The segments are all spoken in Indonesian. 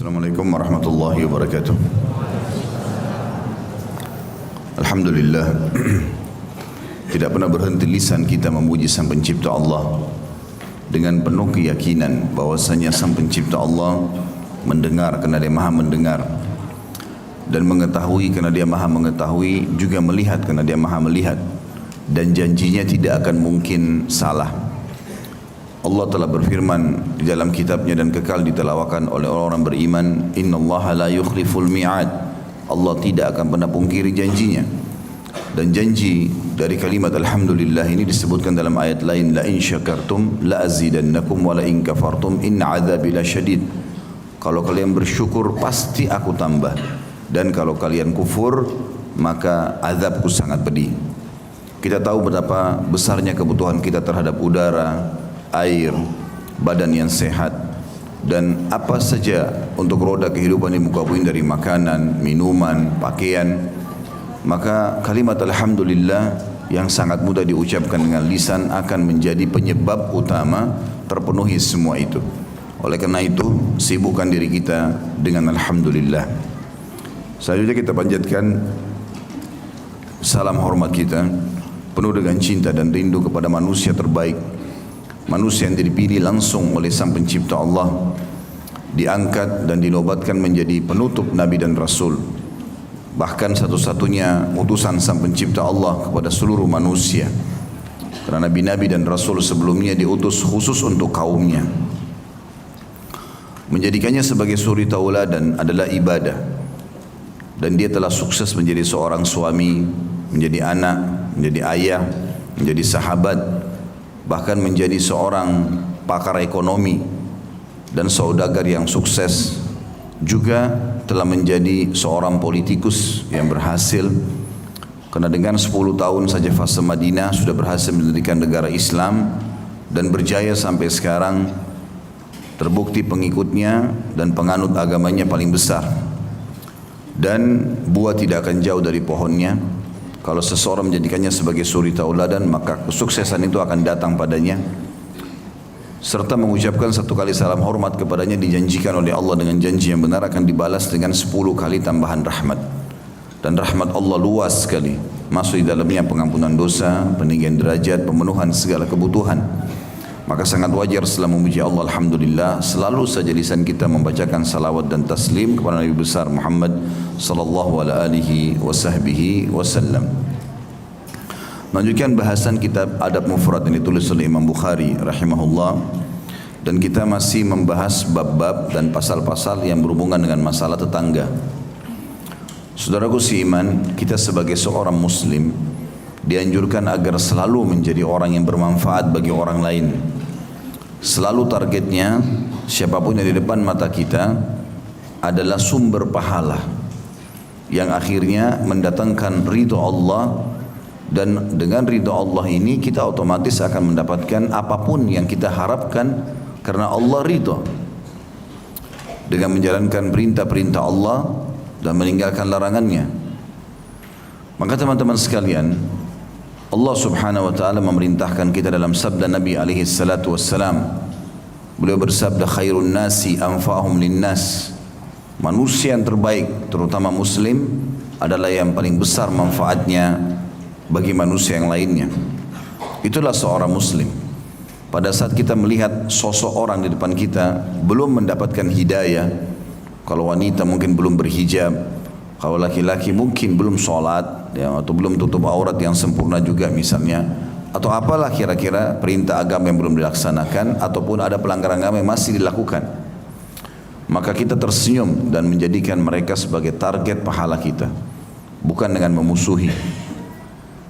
Assalamualaikum warahmatullahi wabarakatuh. Alhamdulillah, tidak pernah berhenti lisan kita memuji Sang Pencipta Allah dengan penuh keyakinan bahwasanya Sang Pencipta Allah mendengar karena Dia Maha mendengar, dan mengetahui karena Dia Maha mengetahui, juga melihat karena Dia Maha melihat, dan janjinya tidak akan mungkin salah. Allah telah berfirman di dalam kitabnya dan kekal ditelawakan oleh orang-orang beriman, innallaha la yukhliful mi'ad. Allah tidak akan pernah pungkiri janjinya. Dan janji dari kalimat alhamdulillah ini disebutkan dalam ayat lain, la in syakartum la azidannakum wa la in kafartum inna adzabi lasyadid. Kalau kalian bersyukur pasti aku tambah, dan kalau kalian kufur maka azabku sangat pedih. Kita tahu betapa besarnya kebutuhan kita terhadap udara, air, badan yang sehat, dan apa saja untuk roda kehidupan di muka bumi dari makanan, minuman, pakaian. Maka kalimat alhamdulillah yang sangat mudah diucapkan dengan lisan akan menjadi penyebab utama terpenuhi semua itu. Oleh karena itu, sibukkan diri kita dengan alhamdulillah. Selanjutnya kita panjatkan salam hormat kita penuh dengan cinta dan rindu kepada manusia terbaik, manusia yang dipilih langsung oleh Sang Pencipta Allah, diangkat dan dinobatkan menjadi penutup Nabi dan Rasul, bahkan satu-satunya utusan Sang Pencipta Allah kepada seluruh manusia, karena Nabi-Nabi dan Rasul sebelumnya diutus khusus untuk kaumnya. Menjadikannya sebagai suri tauladan adalah ibadah, dan dia telah sukses menjadi seorang suami, menjadi anak, menjadi ayah, menjadi sahabat, bahkan menjadi seorang pakar ekonomi dan saudagar yang sukses. Juga telah menjadi seorang politikus yang berhasil, karena dengan 10 tahun saja fase Madinah sudah berhasil mendirikan negara Islam dan berjaya sampai sekarang. Terbukti pengikutnya dan penganut agamanya paling besar, dan buah tidak akan jauh dari pohonnya. Kalau seseorang menjadikannya sebagai suri tauladan, maka kesuksesan itu akan datang padanya. Serta mengucapkan satu kali salam hormat kepadanya dijanjikan oleh Allah dengan janji yang benar akan dibalas dengan 10 kali tambahan rahmat. Dan rahmat Allah luas sekali, masuk di dalamnya pengampunan dosa, peninggian derajat, pemenuhan segala kebutuhan. Maka sangat wajar setelah memuji Allah alhamdulillah, selalu saja lisan kita membacakan salawat dan taslim kepada Nabi besar Muhammad sallallahu alaihi wasallam. Melanjutkan bahasan kitab Adab Mufrad yang ditulis oleh Imam Bukhari rahimahullah, dan kita masih membahas bab-bab dan pasal-pasal yang berhubungan dengan masalah tetangga. Saudaraku seiman, kita sebagai seorang muslim dianjurkan agar selalu menjadi orang yang bermanfaat bagi orang lain. Selalu targetnya siapapun yang di depan mata kita adalah sumber pahala yang akhirnya mendatangkan ridho Allah, dan dengan ridho Allah ini kita otomatis akan mendapatkan apapun yang kita harapkan karena Allah ridho. Dengan menjalankan perintah-perintah Allah dan meninggalkan larangannya. Maka teman-teman sekalian, Allah subhanahu wa ta'ala memerintahkan kita dalam sabda Nabi alaihi salatu wassalam. Beliau bersabda, khairun nasi anfa'hum linnas. Manusia yang terbaik, terutama muslim, adalah yang paling besar manfaatnya bagi manusia yang lainnya. Itulah seorang muslim. Pada saat kita melihat sosok orang di depan kita belum mendapatkan hidayah, kalau wanita mungkin belum berhijab, kalau laki-laki mungkin belum sholat, ya, atau belum tutup aurat yang sempurna juga misalnya, atau apalah kira-kira perintah agama yang belum dilaksanakan, ataupun ada pelanggaran agama yang masih dilakukan, maka kita tersenyum dan menjadikan mereka sebagai target pahala kita, bukan dengan memusuhi.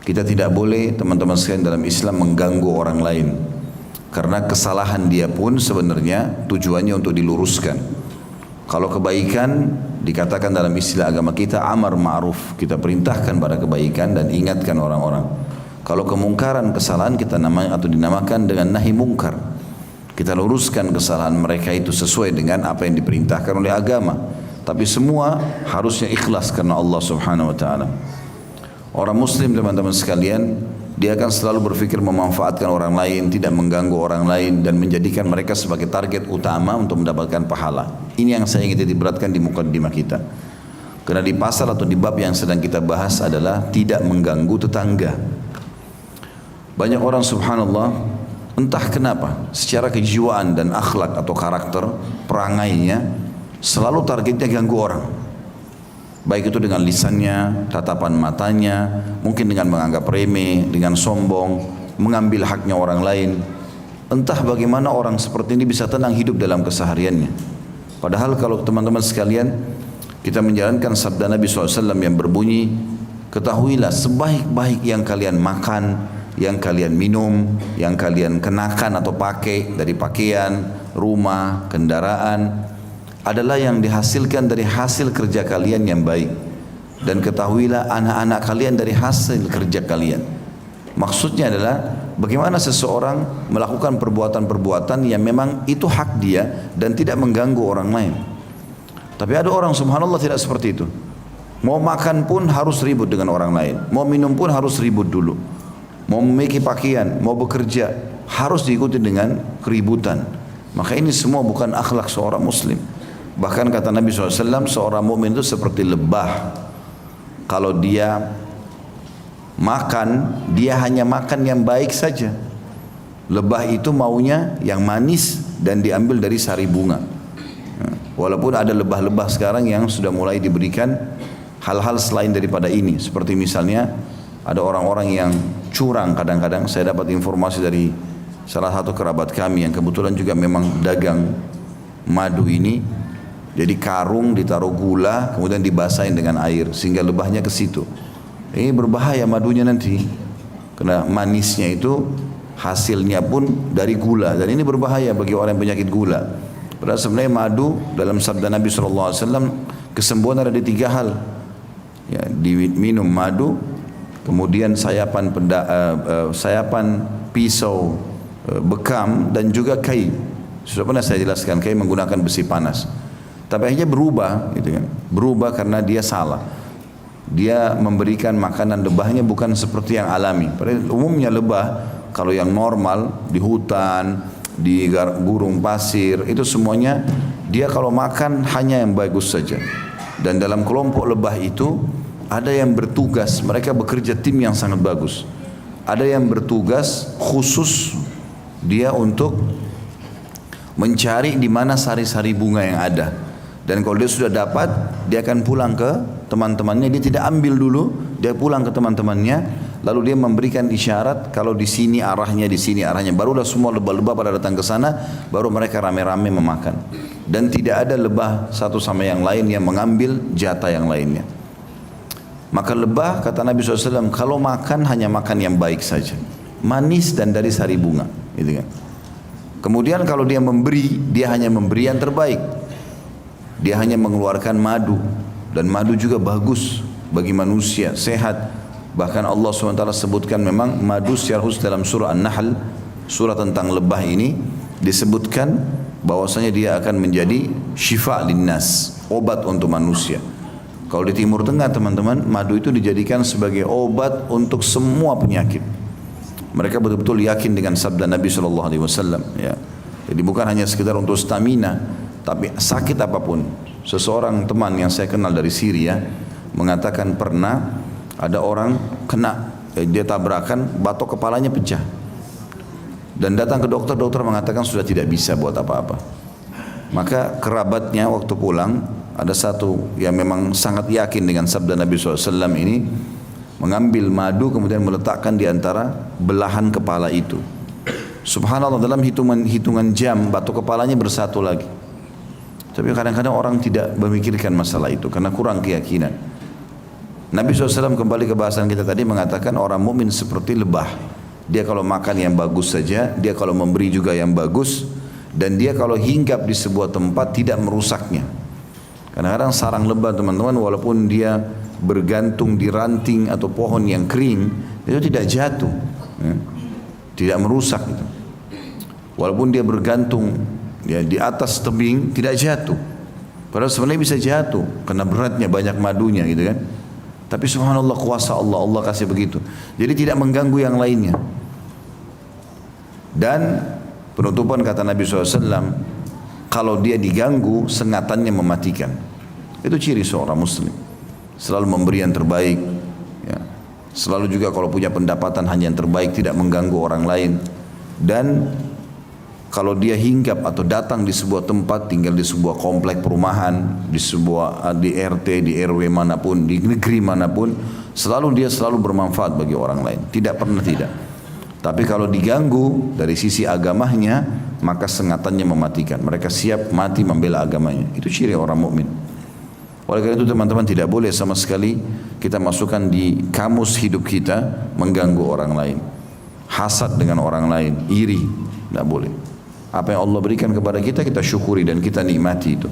Kita tidak boleh teman-teman sekalian dalam Islam mengganggu orang lain, karena kesalahan dia pun sebenarnya tujuannya untuk diluruskan. Kalau kebaikan dikatakan dalam istilah agama kita amar ma'ruf, kita perintahkan pada kebaikan dan ingatkan orang-orang. Kalau kemungkaran, kesalahan, kita namanya atau dinamakan dengan nahi mungkar. Kita luruskan kesalahan mereka itu sesuai dengan apa yang diperintahkan oleh agama. Tapi semua harusnya ikhlas karena Allah subhanahu wa ta'ala. Orang muslim teman-teman sekalian Dia akan selalu berpikir memanfaatkan orang lain, tidak mengganggu orang lain, dan menjadikan mereka sebagai target utama untuk mendapatkan pahala. Ini yang saya ingin titik beratkan di mukaddimah kita. Karena di pasal atau di bab yang sedang kita bahas adalah tidak mengganggu tetangga. Banyak orang subhanallah, entah kenapa, secara kejiwaan dan akhlak atau karakter, perangainya, selalu targetnya ganggu orang. Baik itu dengan lisannya, tatapan matanya, mungkin dengan menganggap remeh, dengan sombong, mengambil haknya orang lain. Entah bagaimana orang seperti ini bisa tenang hidup dalam kesehariannya. Padahal kalau teman-teman sekalian, kita menjalankan sabda Nabi SAW yang berbunyi, ketahuilah sebaik-baik yang kalian makan, yang kalian minum, yang kalian kenakan atau pakai dari pakaian, rumah, kendaraan, adalah yang dihasilkan dari hasil kerja kalian yang baik. Dan ketahuilah anak-anak kalian dari hasil kerja kalian. Maksudnya adalah bagaimana seseorang melakukan perbuatan-perbuatan yang memang itu hak dia dan tidak mengganggu orang lain. Tapi ada orang subhanallah tidak seperti itu. Mau makan pun harus ribut dengan orang lain. Mau minum pun harus ribut dulu. Mau memiliki pakaian, mau bekerja, harus diikuti dengan keributan. Maka ini semua bukan akhlak seorang muslim. Bahkan kata Nabi SAW, seorang mukmin itu seperti lebah. Kalau dia makan, dia hanya makan yang baik saja. Lebah itu maunya yang manis dan diambil dari sari bunga. Walaupun ada lebah-lebah sekarang yang sudah mulai diberikan hal-hal selain daripada ini. Seperti misalnya ada orang-orang yang curang kadang-kadang. Saya dapat informasi dari salah satu kerabat kami yang kebetulan juga memang dagang madu ini. Jadi karung ditaruh gula, kemudian dibasahin dengan air sehingga lebahnya ke situ. Ini berbahaya madunya nanti, karena manisnya itu hasilnya pun dari gula, dan ini berbahaya bagi orang yang penyakit gula. Padahal sebenarnya madu dalam sabda Nabi SAW, kesembuhan ada di 3 hal. Ya, diminum madu, kemudian sayapan pisau bekam, dan juga kai. Sudah pernah saya jelaskan, kai menggunakan besi panas. Tapi akhirnya berubah, gitu kan? Berubah karena dia salah. Dia memberikan makanan lebahnya bukan seperti yang alami. Padahal umumnya lebah kalau yang normal di hutan, di gurun pasir, itu semuanya dia kalau makan hanya yang bagus saja. Dan dalam kelompok lebah itu ada yang bertugas, mereka bekerja tim yang sangat bagus. Ada yang bertugas khusus dia untuk mencari di mana sari-sari bunga yang ada. Dan kalau dia sudah dapat, dia akan pulang ke teman-temannya. Dia tidak ambil dulu, dia pulang ke teman-temannya. Lalu dia memberikan isyarat kalau di sini arahnya, di sini arahnya. Barulah semua lebah-lebah pada datang ke sana, baru mereka rame-rame memakan. Dan tidak ada lebah satu sama yang lain yang mengambil jatah yang lainnya. Maka lebah, kata Nabi SAW, kalau makan hanya makan yang baik saja, manis dan dari sari bunga, gitu kan. Kemudian kalau dia memberi, dia hanya memberi yang terbaik. Dia hanya mengeluarkan madu, dan madu juga bagus bagi manusia, sehat. Bahkan Allah SWT sebutkan memang madu secara khusus dalam surah An-Nahl, surah tentang lebah ini, disebutkan bahwasanya dia akan menjadi syifa linnas, obat untuk manusia. Kalau di Timur Tengah teman-teman, madu itu dijadikan sebagai obat untuk semua penyakit. Mereka betul-betul yakin dengan sabda Nabi SAW. Ya. Jadi bukan hanya sekedar untuk stamina, tapi sakit apapun. Seseorang teman yang saya kenal dari Syria mengatakan pernah ada orang kena, dia tabrakan, batok kepalanya pecah. Dan datang ke dokter, dokter mengatakan sudah tidak bisa buat apa-apa. Maka kerabatnya waktu pulang, ada satu yang memang sangat yakin dengan sabda Nabi SAW ini, mengambil madu kemudian meletakkan di antara belahan kepala itu. Subhanallah, dalam hitungan jam batok kepalanya bersatu lagi. Tapi kadang-kadang orang tidak memikirkan masalah itu karena kurang keyakinan. Nabi SAW kembali ke bahasan kita tadi mengatakan orang mukmin seperti lebah. Dia kalau makan yang bagus saja, dia kalau memberi juga yang bagus, dan dia kalau hinggap di sebuah tempat tidak merusaknya. Kadang-kadang sarang lebah teman-teman, walaupun dia bergantung di ranting atau pohon yang kering, itu tidak jatuh, ya, tidak merusak itu. Walaupun dia bergantung ya di atas tebing, tidak jatuh. Padahal sebenarnya bisa jatuh karena beratnya, banyak madunya gitu kan. Tapi subhanallah kuasa Allah, Allah kasih begitu. Jadi tidak mengganggu yang lainnya. Dan penutupan kata Nabi SAW, kalau dia diganggu, sengatannya mematikan. Itu ciri seorang muslim. Selalu memberi yang terbaik. Ya. Selalu juga kalau punya pendapatan hanya yang terbaik, tidak mengganggu orang lain. Dan kalau dia hinggap atau datang di sebuah tempat, tinggal di sebuah komplek perumahan, di RT, di RW manapun, di negeri manapun, dia selalu bermanfaat bagi orang lain. Tidak pernah tidak. Tapi kalau diganggu dari sisi agamanya, maka sengatannya mematikan. Mereka siap mati membela agamanya. Itu ciri orang mukmin. Oleh karena itu teman-teman, tidak boleh sama sekali kita masukkan di kamus hidup kita mengganggu orang lain. Hasad dengan orang lain, iri, tidak boleh. Apa yang Allah berikan kepada kita, kita syukuri dan kita nikmati itu.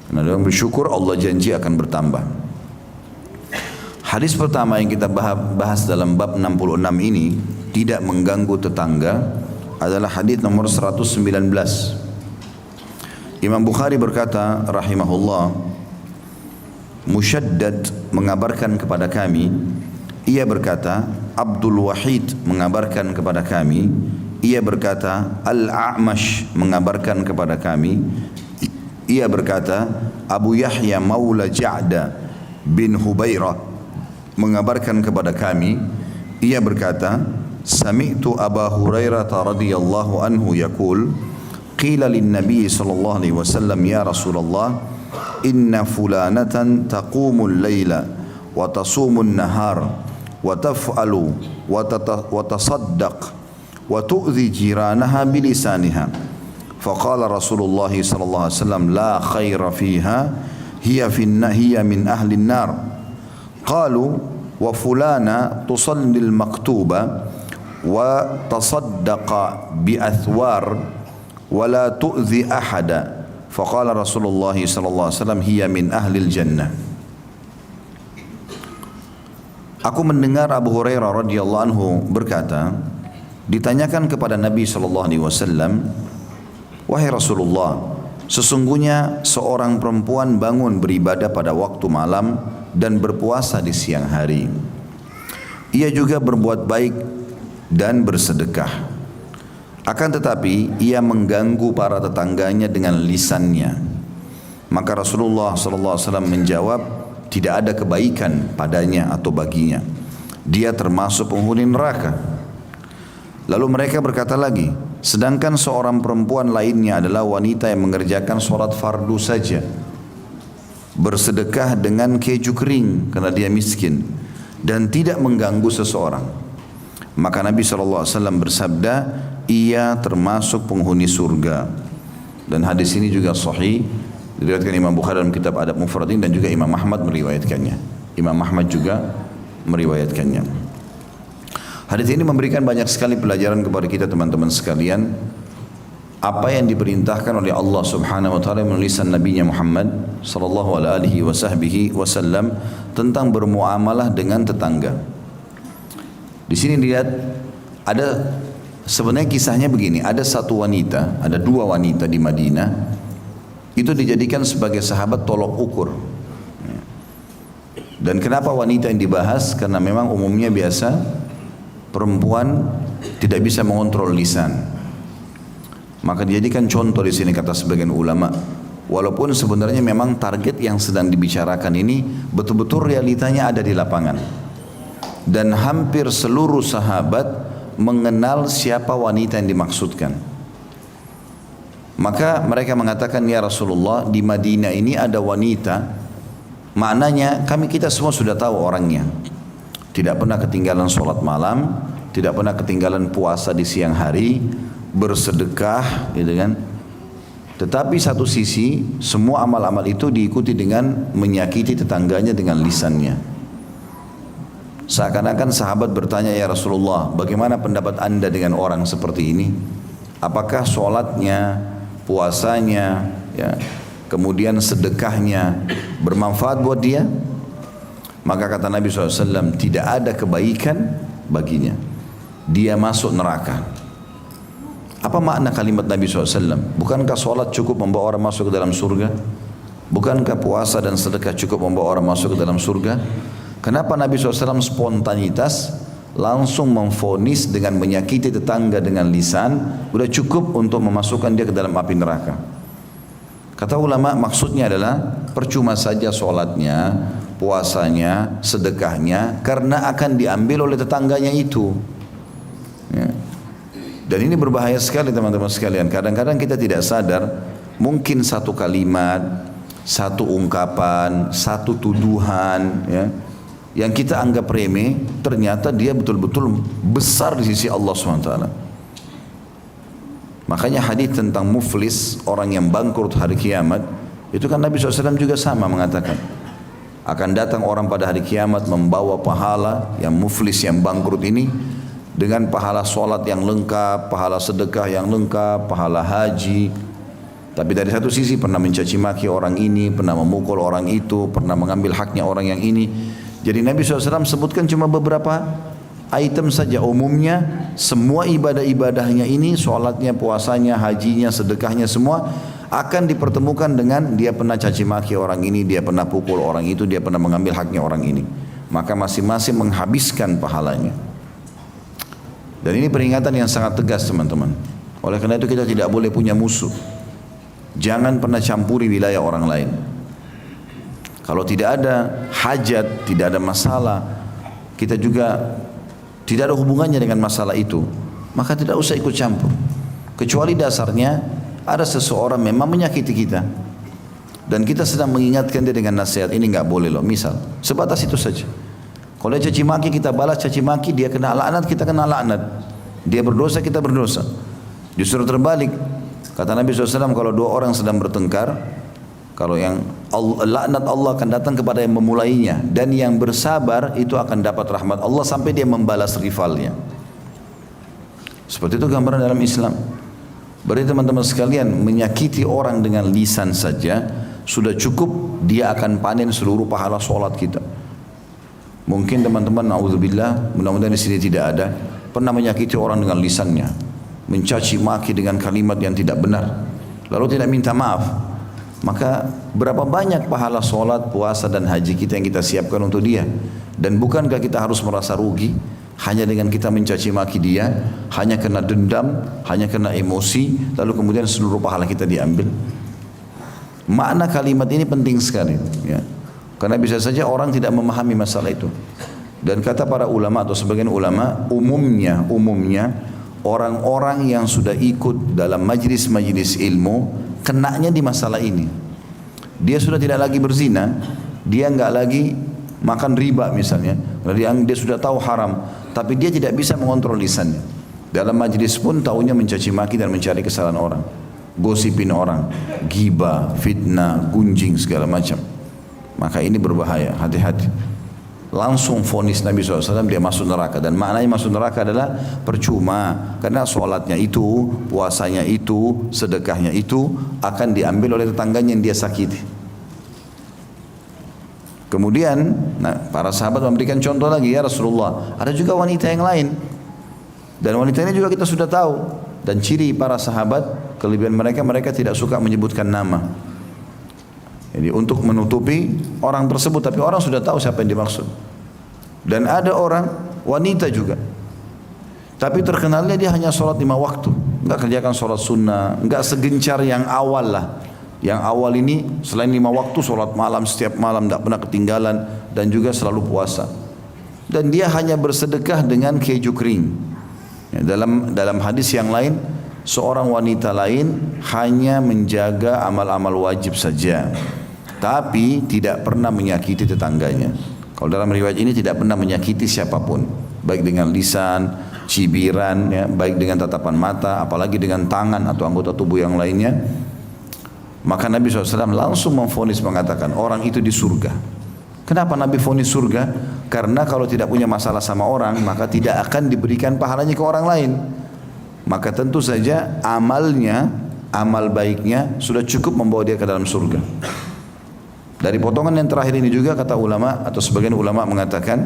Karena dengan bersyukur Allah janji akan bertambah. Hadis pertama yang kita bahas dalam bab 66 ini, tidak mengganggu tetangga, adalah hadis nomor 119. Imam Bukhari berkata rahimahullah, Musyaddad mengabarkan kepada kami, ia berkata, Abdul Wahid mengabarkan kepada kami, ia berkata, Al-A'mash mengabarkan kepada kami, ia berkata, Abu Yahya Maula Ja'da bin Hubairah mengabarkan kepada kami, ia berkata, Sami'tu Aba Hurairah radhiyallahu anhu yaqul, qila lin-nabi sallallahu alaihi wasallam, ya Rasulullah, inna fulanatan taqumul laila wa tasumun nahar wa taf'alu wa tasaddaq wa tu'zi jiranaha bilisaniha. Faqala Rasulullah sallallahu alaihi wasallam, la khaira fiha, hiya min ahli an-nar. Qalu wa fulana tusalli al-maktuba wa tasaddaqa bi athwar wa la tu'zi ahada. Faqala Rasulullah sallallahu alaihi wasallam, hiya min ahli al-jannah. Aku mendengar Abu Hurairah radhiyallahu anhu berkata, ditanyakan kepada Nabi sallallahu alaihi wasallam, wahai Rasulullah, sesungguhnya seorang perempuan bangun beribadah pada waktu malam dan berpuasa di siang hari. Ia juga berbuat baik dan bersedekah. Akan tetapi ia mengganggu para tetangganya dengan lisannya. Maka Rasulullah SAW menjawab, tidak ada kebaikan padanya atau baginya. Dia termasuk penghuni neraka. Lalu mereka berkata lagi, sedangkan seorang perempuan lainnya adalah wanita yang mengerjakan sholat fardu saja, bersedekah dengan keju kering karena dia miskin, dan tidak mengganggu seseorang. Maka Nabi SAW bersabda, ia termasuk penghuni surga. Dan hadis ini juga sahih, diriwayatkan Imam Bukhari dalam kitab Adab Mufrad dan juga Imam Ahmad meriwayatkannya. Imam Ahmad juga meriwayatkannya. Hadis ini memberikan banyak sekali pelajaran kepada kita teman-teman sekalian. Apa yang diperintahkan oleh Allah Subhanahu wa taala melalui lisan Nabi-Nya Muhammad sallallahu alaihi wasallam tentang bermuamalah dengan tetangga. Di sini lihat, ada sebenarnya kisahnya begini, ada dua wanita di Madinah, itu dijadikan sebagai sahabat tolok ukur. Dan kenapa wanita yang dibahas? Karena memang umumnya biasa perempuan tidak bisa mengontrol lisan. Maka dijadikan contoh di sini kata sebagian ulama. Walaupun sebenarnya memang target yang sedang dibicarakan ini betul-betul realitanya ada di lapangan. Dan hampir seluruh sahabat mengenal siapa wanita yang dimaksudkan. Maka mereka mengatakan, ya Rasulullah, di Madinah ini ada wanita, maknanya kita semua sudah tahu orangnya. Tidak pernah ketinggalan sholat malam, tidak pernah ketinggalan puasa di siang hari, bersedekah, gitu kan. Tetapi satu sisi, semua amal-amal itu diikuti dengan menyakiti tetangganya dengan lisannya. Seakan-akan sahabat bertanya, ya Rasulullah, bagaimana pendapat anda dengan orang seperti ini? Apakah sholatnya, puasanya, ya, kemudian sedekahnya bermanfaat buat dia? Maka kata Nabi SAW, tidak ada kebaikan baginya. Dia masuk neraka. Apa makna kalimat Nabi SAW? Bukankah sholat cukup membawa orang masuk ke dalam surga? Bukankah puasa dan sedekah cukup membawa orang masuk ke dalam surga? Kenapa Nabi SAW spontanitas langsung memvonis dengan menyakiti tetangga dengan lisan, sudah cukup untuk memasukkan dia ke dalam api neraka. Kata ulama maksudnya adalah percuma saja sholatnya, puasanya, sedekahnya, karena akan diambil oleh tetangganya itu. Ya. Dan ini berbahaya sekali teman-teman sekalian. Kadang-kadang kita tidak sadar, mungkin satu kalimat, satu ungkapan, satu tuduhan, ya, yang kita anggap remeh, ternyata dia betul-betul besar di sisi Allah SWT. Makanya hadis tentang muflis, orang yang bangkrut hari kiamat, itu kan Nabi SAW juga sama mengatakan, akan datang orang pada hari kiamat membawa pahala yang muflis, yang bangkrut ini, dengan pahala sholat yang lengkap, pahala sedekah yang lengkap, pahala haji. Tapi dari satu sisi pernah mencaci maki orang ini, pernah memukul orang itu, pernah mengambil haknya orang yang ini. Jadi Nabi SAW sebutkan cuma beberapa item saja. Umumnya semua ibadah-ibadahnya ini, sholatnya, puasanya, hajinya, sedekahnya, semua akan dipertemukan dengan dia pernah caci maki orang ini, dia pernah pukul orang itu, dia pernah mengambil haknya orang ini. Maka masing-masing menghabiskan pahalanya. Dan ini peringatan yang sangat tegas teman-teman. Oleh karena itu kita tidak boleh punya musuh. Jangan pernah campuri wilayah orang lain. Kalau tidak ada hajat, tidak ada masalah, kita juga tidak ada hubungannya dengan masalah itu, maka tidak usah ikut campur. Kecuali dasarnya ada seseorang memang menyakiti kita, dan kita sedang mengingatkan dia dengan nasihat, ini nggak boleh loh, misal. Sebatas itu saja. Kalau dia caci maki, kita balas caci maki, dia kena laknat, kita kena laknat. Dia berdosa, kita berdosa. Justru terbalik. Kata Nabi SAW, kalau dua orang sedang bertengkar, kalau yang laknat Allah akan datang kepada yang memulainya, dan yang bersabar itu akan dapat rahmat Allah sampai dia membalas rivalnya. Seperti itu gambaran dalam Islam. Berarti teman-teman sekalian, menyakiti orang dengan lisan saja sudah cukup, dia akan panen seluruh pahala sholat kita. Mungkin teman-teman, na'udzubillah, mudah-mudahan di sini tidak ada, pernah menyakiti orang dengan lisannya, mencaci maki dengan kalimat yang tidak benar, lalu tidak minta maaf. Maka berapa banyak pahala sholat, puasa dan haji kita yang kita siapkan untuk dia. Dan bukankah kita harus merasa rugi hanya dengan kita mencaci maki dia, hanya kena dendam, hanya kena emosi, lalu kemudian seluruh pahala kita diambil. Makna kalimat ini penting sekali, ya. Karena bisa saja orang tidak memahami masalah itu. Dan kata para ulama atau sebagian ulama, umumnya orang-orang yang sudah ikut dalam majlis-majlis ilmu, kenanya di masalah ini. Dia sudah tidak lagi berzina, dia enggak lagi makan riba misalnya, dia sudah tahu haram, tapi dia tidak bisa mengontrol lisannya. Dalam majlis pun taunya mencaci maki dan mencari kesalahan orang, gosipin orang, ghibah, fitnah, gunjing segala macam. Maka ini berbahaya, hati-hati. Langsung vonis Nabi SAW dia masuk neraka. Dan maknanya masuk neraka adalah percuma, karena sholatnya itu, puasanya itu, sedekahnya itu akan diambil oleh tetangganya yang dia sakiti. Kemudian para sahabat memberikan contoh lagi, ya Rasulullah, ada juga wanita yang lain, dan wanita ini juga kita sudah tahu. Dan ciri para sahabat, kelebihan mereka tidak suka menyebutkan nama. Jadi untuk menutupi orang tersebut, tapi orang sudah tahu siapa yang dimaksud. Dan ada orang wanita juga, tapi terkenalnya dia hanya sholat 5 waktu, enggak kerjakan sholat sunnah, enggak segencar yang awal lah. Yang awal ini selain 5 waktu sholat malam setiap malam, enggak pernah ketinggalan, dan juga selalu puasa. Dan dia hanya bersedekah dengan keju kering. Ya, dalam hadis yang lain, seorang wanita lain hanya menjaga amal-amal wajib saja, tapi tidak pernah menyakiti tetangganya. Kalau dalam riwayat ini tidak pernah menyakiti siapapun, baik dengan lisan, cibiran, ya, baik dengan tatapan mata, apalagi dengan tangan atau anggota tubuh yang lainnya. Maka Nabi SAW langsung memvonis, mengatakan orang itu di surga. Kenapa Nabi vonis surga? Karena kalau tidak punya masalah sama orang, maka tidak akan diberikan pahalanya ke orang lain. Maka tentu saja amalnya, amal baiknya sudah cukup membawa dia ke dalam surga. Dari potongan yang terakhir ini juga kata ulama atau sebagian ulama mengatakan,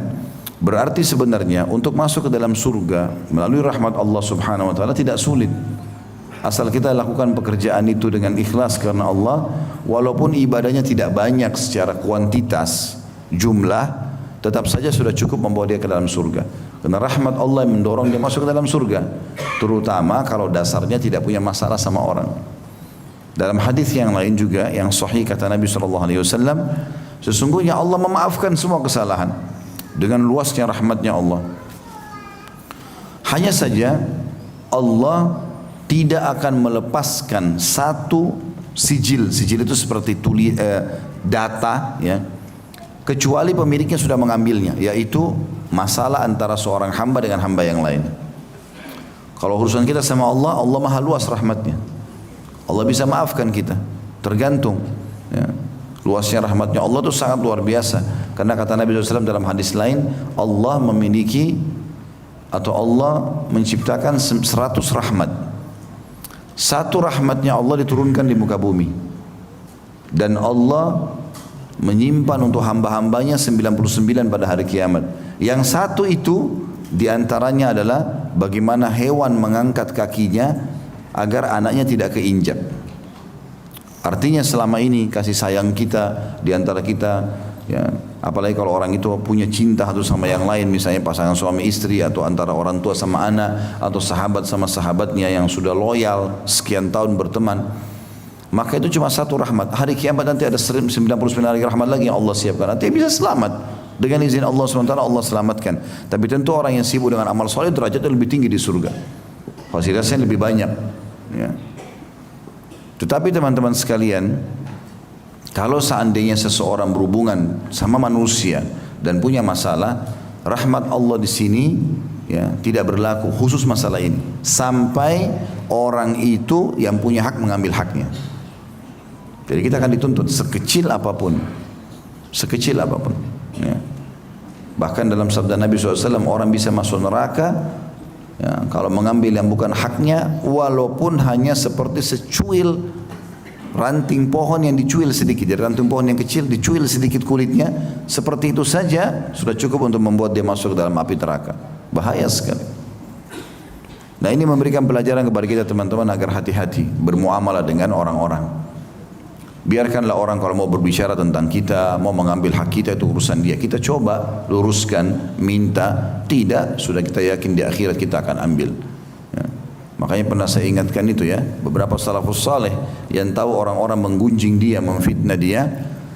berarti sebenarnya untuk masuk ke dalam surga melalui rahmat Allah Subhanahu wa taala tidak sulit. Asal kita lakukan pekerjaan itu dengan ikhlas karena Allah, walaupun ibadahnya tidak banyak secara kuantitas, jumlah, tetap saja sudah cukup membawa dia ke dalam surga. Karena rahmat Allah yang mendorong dia masuk ke dalam surga, terutama kalau dasarnya tidak punya masalah sama orang. Dalam hadis yang lain juga yang sahih kata Nabi SAW, sesungguhnya Allah memaafkan semua kesalahan dengan luasnya rahmatnya Allah. Hanya saja Allah tidak akan melepaskan satu sijil itu seperti data ya, kecuali pemiliknya sudah mengambilnya, yaitu masalah antara seorang hamba dengan hamba yang lain. Kalau urusan kita sama Allah, Allah maha luas rahmatnya, Allah bisa maafkan kita, tergantung ya. Luasnya rahmatnya Allah itu sangat luar biasa. Karena kata Nabi SAW dalam hadis lain, Allah memiliki atau Allah menciptakan 100 rahmat. Satu rahmatnya Allah diturunkan di muka bumi, dan Allah menyimpan untuk hamba-hambanya 99 pada hari kiamat. Yang satu itu diantaranya adalah bagaimana hewan mengangkat kakinya agar anaknya tidak keinjak. Artinya selama ini kasih sayang kita di antara kita ya, apalagi kalau orang itu punya cinta satu sama yang lain, misalnya pasangan suami istri, atau antara orang tua sama anak, atau sahabat sama sahabatnya yang sudah loyal sekian tahun berteman, maka itu cuma satu rahmat. Hari kiamat nanti ada 99 hari rahmat lagi yang Allah siapkan, nanti bisa selamat dengan izin Allah SWT. Allah selamatkan. Tapi tentu orang yang sibuk dengan amal soleh derajatnya lebih tinggi di surga, fasilitasnya lebih banyak ya. Tetapi teman-teman sekalian, kalau seandainya seseorang berhubungan sama manusia dan punya masalah, rahmat Allah di sini ya tidak berlaku khusus masalah ini, sampai orang itu yang punya hak mengambil haknya. Jadi kita akan dituntut sekecil apapun ya. Bahkan dalam sabda Nabi SAW, orang bisa masuk neraka ya, kalau mengambil yang bukan haknya, walaupun hanya seperti secuil ranting pohon yang dicuil sedikit, dari ranting pohon yang kecil dicuil sedikit kulitnya, seperti itu saja sudah cukup untuk membuat dia masuk dalam api neraka. Bahaya sekali. Nah, ini memberikan pelajaran kepada kita teman-teman agar hati-hati bermuamalah dengan orang-orang. Biarkanlah orang kalau mau berbicara tentang kita, mau mengambil hak kita, itu urusan dia. Kita coba luruskan, minta, tidak, sudah kita yakin di akhirat kita akan ambil ya. Makanya pernah saya ingatkan itu ya, beberapa salafus saleh yang tahu orang-orang menggunjing dia, memfitnah dia,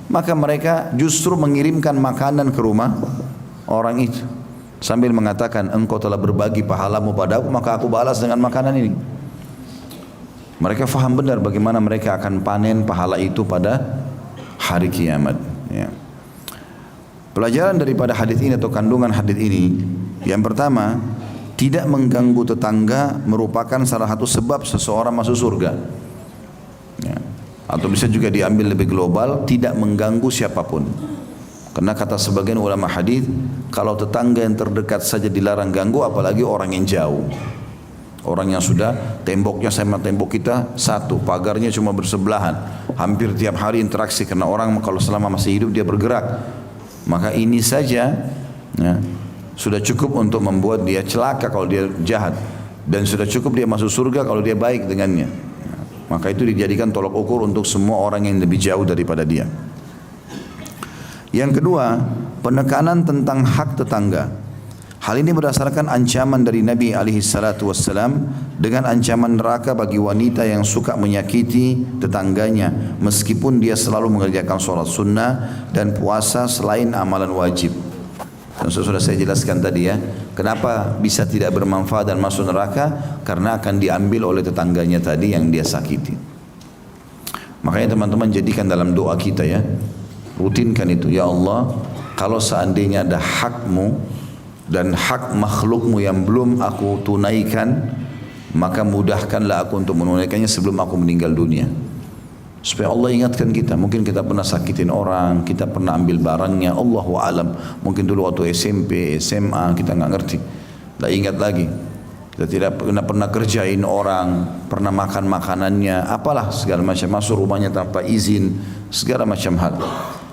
maka mereka justru mengirimkan makanan ke rumah orang itu sambil mengatakan, engkau telah berbagi pahalamu padaku, maka aku balas dengan makanan ini. Mereka faham benar bagaimana mereka akan panen pahala itu pada hari kiamat ya. Pelajaran daripada hadis ini atau kandungan hadis ini, yang pertama, tidak mengganggu tetangga merupakan salah satu sebab seseorang masuk surga ya. Atau bisa juga diambil lebih global, tidak mengganggu siapapun. Karena kata sebagian ulama hadis, kalau tetangga yang terdekat saja dilarang ganggu, apalagi orang yang jauh. Orang yang sudah temboknya sama tembok kita satu, pagarnya cuma bersebelahan, hampir tiap hari interaksi, karena orang kalau selama masih hidup dia bergerak, maka ini saja ya, sudah cukup untuk membuat dia celaka kalau dia jahat, dan sudah cukup dia masuk surga kalau dia baik dengannya ya. Maka itu dijadikan tolok ukur untuk semua orang yang lebih jauh daripada dia. Yang kedua, penekanan tentang hak tetangga. Hal ini berdasarkan ancaman dari Nabi SAW dengan ancaman neraka bagi wanita yang suka menyakiti tetangganya meskipun dia selalu mengerjakan sholat sunnah dan puasa selain amalan wajib. Dan sudah saya jelaskan tadi ya, kenapa bisa tidak bermanfaat dan masuk neraka, karena akan diambil oleh tetangganya tadi yang dia sakiti. Makanya teman-teman jadikan dalam doa kita ya, rutinkan itu, ya Allah, kalau seandainya ada hakmu dan hak makhlukmu yang belum aku tunaikan, maka mudahkanlah aku untuk menunaikannya sebelum aku meninggal dunia. Supaya Allah ingatkan kita, mungkin kita pernah sakitin orang, kita pernah ambil barangnya, Allahu alam, mungkin dulu waktu SMP, SMA kita nggak ngerti, lah ingat lagi, kita tidak pernah kerjain orang, pernah makan makanannya, apalah segala macam, masuk rumahnya tanpa izin, segala macam hal.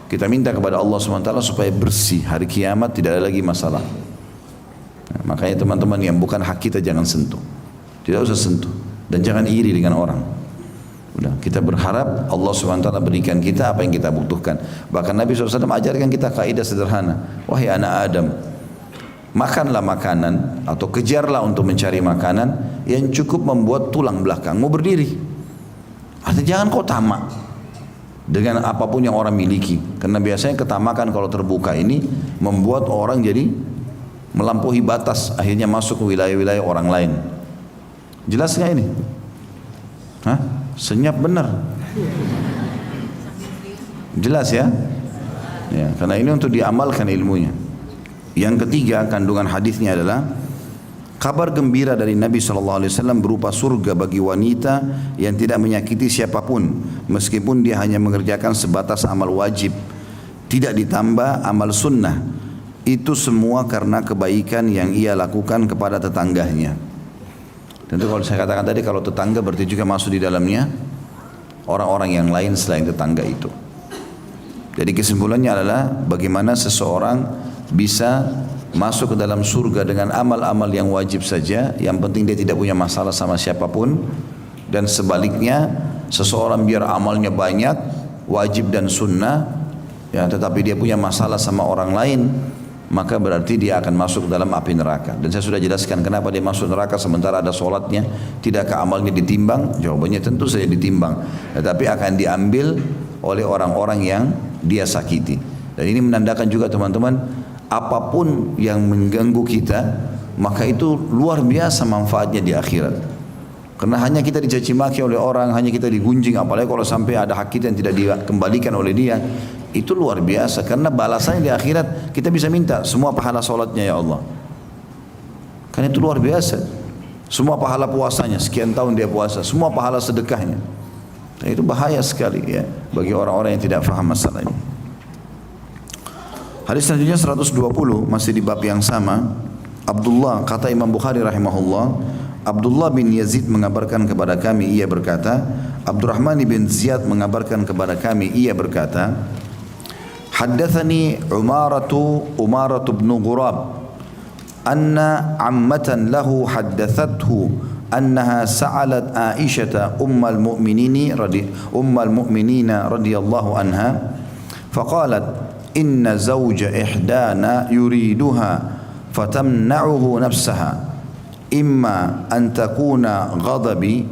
Kita minta kepada Allah SWT supaya bersih, hari kiamat tidak ada lagi masalah. Nah, makanya teman-teman yang bukan hak kita jangan sentuh, tidak usah sentuh, dan jangan iri dengan orang. Udah, kita berharap Allah SWT berikan kita apa yang kita butuhkan. Bahkan Nabi SAW ajarkan kita kaidah sederhana. Wahai anak Adam, makanlah makanan atau kejarlah untuk mencari makanan yang cukup membuat tulang belakangmu berdiri. Artinya jangan kau tamak dengan apapun yang orang miliki. Karena biasanya ketamakan kalau terbuka ini membuat orang jadi melampaui batas, akhirnya masuk ke wilayah-wilayah orang lain. Jelas nggak ini? Hah? Senyap benar. Jelas ya? Ya, karena ini untuk diamalkan ilmunya. Yang ketiga, kandungan hadisnya adalah kabar gembira dari Nabi SAW berupa surga bagi wanita yang tidak menyakiti siapapun, meskipun dia hanya mengerjakan sebatas amal wajib, tidak ditambah amal sunnah. Itu semua karena kebaikan yang ia lakukan kepada tetangganya. Tentu kalau saya katakan tadi, kalau tetangga berarti juga masuk di dalamnya orang-orang yang lain selain tetangga itu. Jadi kesimpulannya adalah bagaimana seseorang bisa masuk ke dalam surga dengan amal-amal yang wajib saja, yang penting dia tidak punya masalah sama siapapun. Dan sebaliknya, seseorang biar amalnya banyak, wajib dan sunnah, ya, tetapi dia punya masalah sama orang lain, maka berarti dia akan masuk dalam api neraka. Dan saya sudah jelaskan kenapa dia masuk neraka sementara ada sholatnya. Tidakkah amalnya ditimbang? Jawabannya tentu saja ditimbang, tetapi akan diambil oleh orang-orang yang dia sakiti. Dan ini menandakan juga teman-teman, apapun yang mengganggu kita, maka itu luar biasa manfaatnya di akhirat. Karena hanya kita dicaci maki oleh orang, hanya kita digunjing, apalagi kalau sampai ada hak kita yang tidak dikembalikan oleh dia, itu luar biasa. Karena balasannya di akhirat kita bisa minta semua pahala sholatnya ya Allah. Karena itu luar biasa. Semua pahala puasanya, sekian tahun dia puasa, semua pahala sedekahnya. Dan itu bahaya sekali ya bagi orang-orang yang tidak faham masalah ini. Hadis selanjutnya 120, masih di bab yang sama. Abdullah, kata Imam Bukhari rahimahullah, Abdullah bin Yazid mengabarkan kepada kami, ia berkata, Abdurrahman bin Ziyad mengabarkan kepada kami, ia berkata, Haddathani Umaratu bin Ghurab anna ammatan lahu haddathathu annaha sa'alat Aisyata ummul mu'minina radhiyallahu anha faqalat inna zawja ihdana yuriduha fatamna'uhu nafsaha imma an takuna ghadabi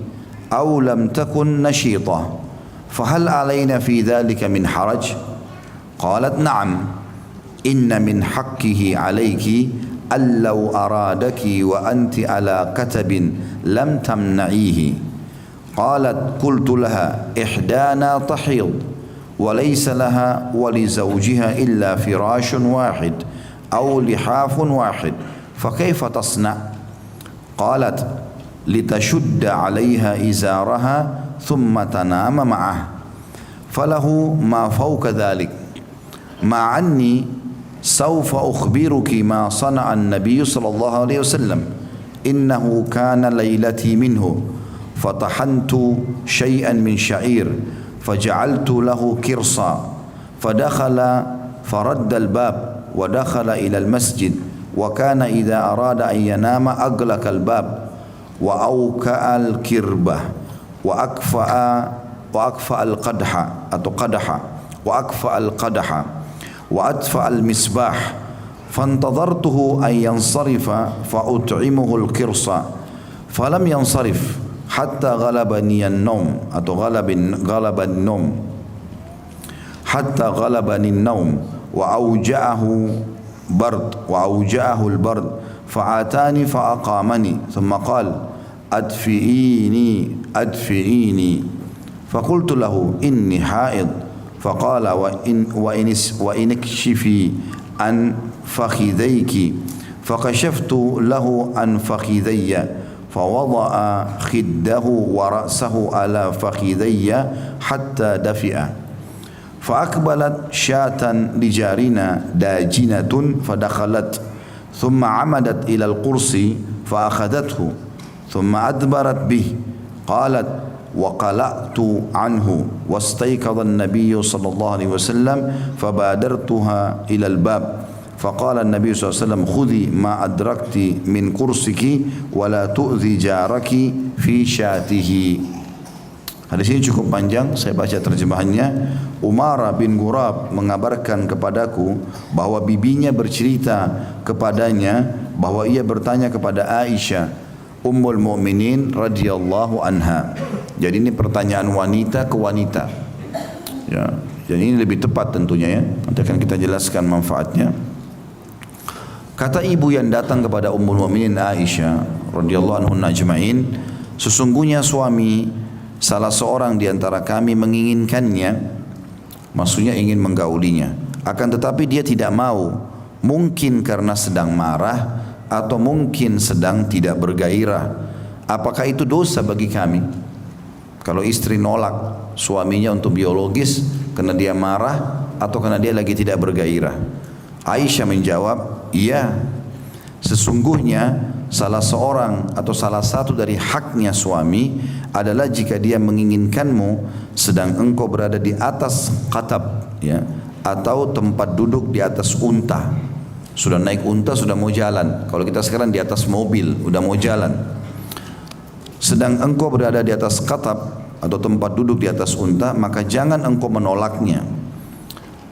aw lam takun nashita fahal alayna fi dhalika min haraj qalat na'am inna min haqqihi alayki allau aradaki wa anti ala katabin lam tamna'ihi qalat qultu laha ihdana tahid wa laysa laha wa li zawjiha illa firashun wahid aw lihafun wahid fa kayfa tasna' qalat litashudda 'alayha izaraha thumma tanama ma'ah falahu ma fawqa dhalik ma 'anni سوف أخبرك ما صنع النبي صلى الله عليه وسلم إنه كان ليلتي منه فطحنت شيئا من شعير فجعلت له كرصا فدخل فرد الباب ودخل إلى المسجد وكان إذا أراد أن ينام أغلق الباب وأوكأ الكربة وأكفأ القدح وأكفأ القدح وأدفع المصباح فانتظرته أن ينصرف فأطعمه القرص فلم ينصرف حتى غلبني النوم حتى غلبني النوم وأوجعه البرد فآتاني فأقامني ثم قال أدفئيني فقلت له إني حائض فقال وإن اكشفي عن فخذيك فكشفت له عن فخذي فوضع خده ورأسه على فخذي حتى دفئ فأقبلت شاة لجارنا داجنة فدخلت ثم عمدت إلى القرص فأخذته ثم أدبرت به قالت وقلعت عنه واستيقظ النبي صلى الله عليه وسلم فبادرتها إلى الباب فقال النبي صلى الله عليه وسلم خذي ما أدركت من قرصك ولا تؤذي جارك في شاته. Hadis ini cukup panjang, saya baca terjemahannya. Umarah bin Ghurab mengabarkan kepadaku bahwa bibinya bercerita kepadanya bahwa ia bertanya kepada Aisyah Ummul Mukminin radhiyallahu anha. Jadi ini pertanyaan wanita ke wanita. Ya, jadi ini lebih tepat tentunya ya. Nanti akan kita jelaskan manfaatnya. Kata ibu yang datang kepada Ummul Mukminin Aisyah radhiyallahu anha ajma'in, sesungguhnya suami salah seorang di antara kami menginginkannya, maksudnya ingin menggaulinya. Akan tetapi dia tidak mau, mungkin karena sedang marah atau mungkin sedang tidak bergairah. Apakah itu dosa bagi kami? Kalau istri nolak suaminya untuk biologis karena dia marah atau karena dia lagi tidak bergairah? Aisyah menjawab, iya. Sesungguhnya salah seorang atau salah satu dari haknya suami adalah jika dia menginginkanmu sedang engkau berada di atas qatab, ya, atau tempat duduk di atas unta. Sudah naik unta, sudah mau jalan. Kalau kita sekarang di atas mobil, udah mau jalan. Sedang engkau berada di atas qatab atau tempat duduk di atas unta, maka jangan engkau menolaknya.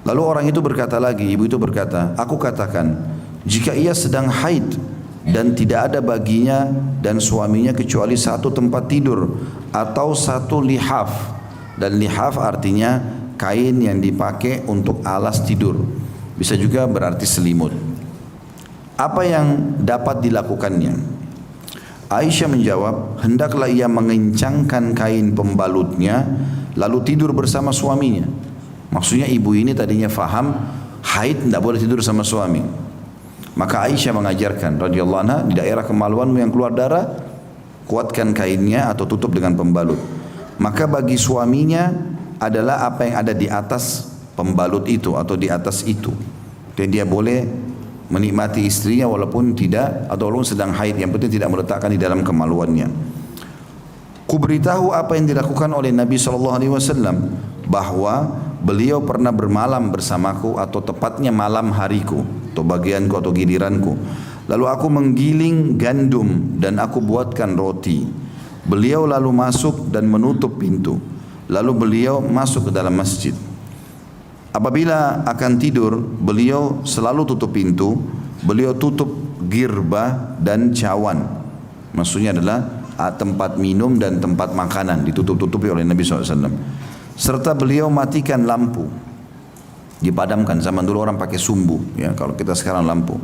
Lalu orang itu berkata lagi, ibu itu berkata, aku katakan, jika ia sedang haid dan tidak ada baginya dan suaminya kecuali satu tempat tidur atau satu lihaf, dan lihaf artinya kain yang dipakai untuk alas tidur, bisa juga berarti selimut. Apa yang dapat dilakukannya? Aisyah menjawab, hendaklah ia mengencangkan kain pembalutnya lalu tidur bersama suaminya. Maksudnya ibu ini tadinya faham haid tidak boleh tidur sama suami. Maka Aisyah mengajarkan radhiyallahu anha, di daerah kemaluanmu yang keluar darah, kuatkan kainnya atau tutup dengan pembalut. Maka bagi suaminya adalah apa yang ada di atas pembalut itu atau di atas itu. Dan dia boleh menikmati istrinya walaupun tidak atau walaupun sedang haid, yang penting tidak meletakkan di dalam kemaluannya. Kuberitahu apa yang dilakukan oleh Nabi SAW, bahwa beliau pernah bermalam bersamaku atau tepatnya malam hariku atau bagianku atau giliranku. Lalu aku menggiling gandum dan aku buatkan roti. Beliau lalu masuk dan menutup pintu. Lalu beliau masuk ke dalam masjid. Apabila akan tidur, beliau selalu tutup pintu. Beliau tutup girbah dan cawan. Maksudnya adalah tempat minum dan tempat makanan ditutup-tutupi oleh Nabi SAW. Serta beliau matikan lampu, dipadamkan. Zaman dulu orang pakai sumbu, ya, kalau kita sekarang lampu.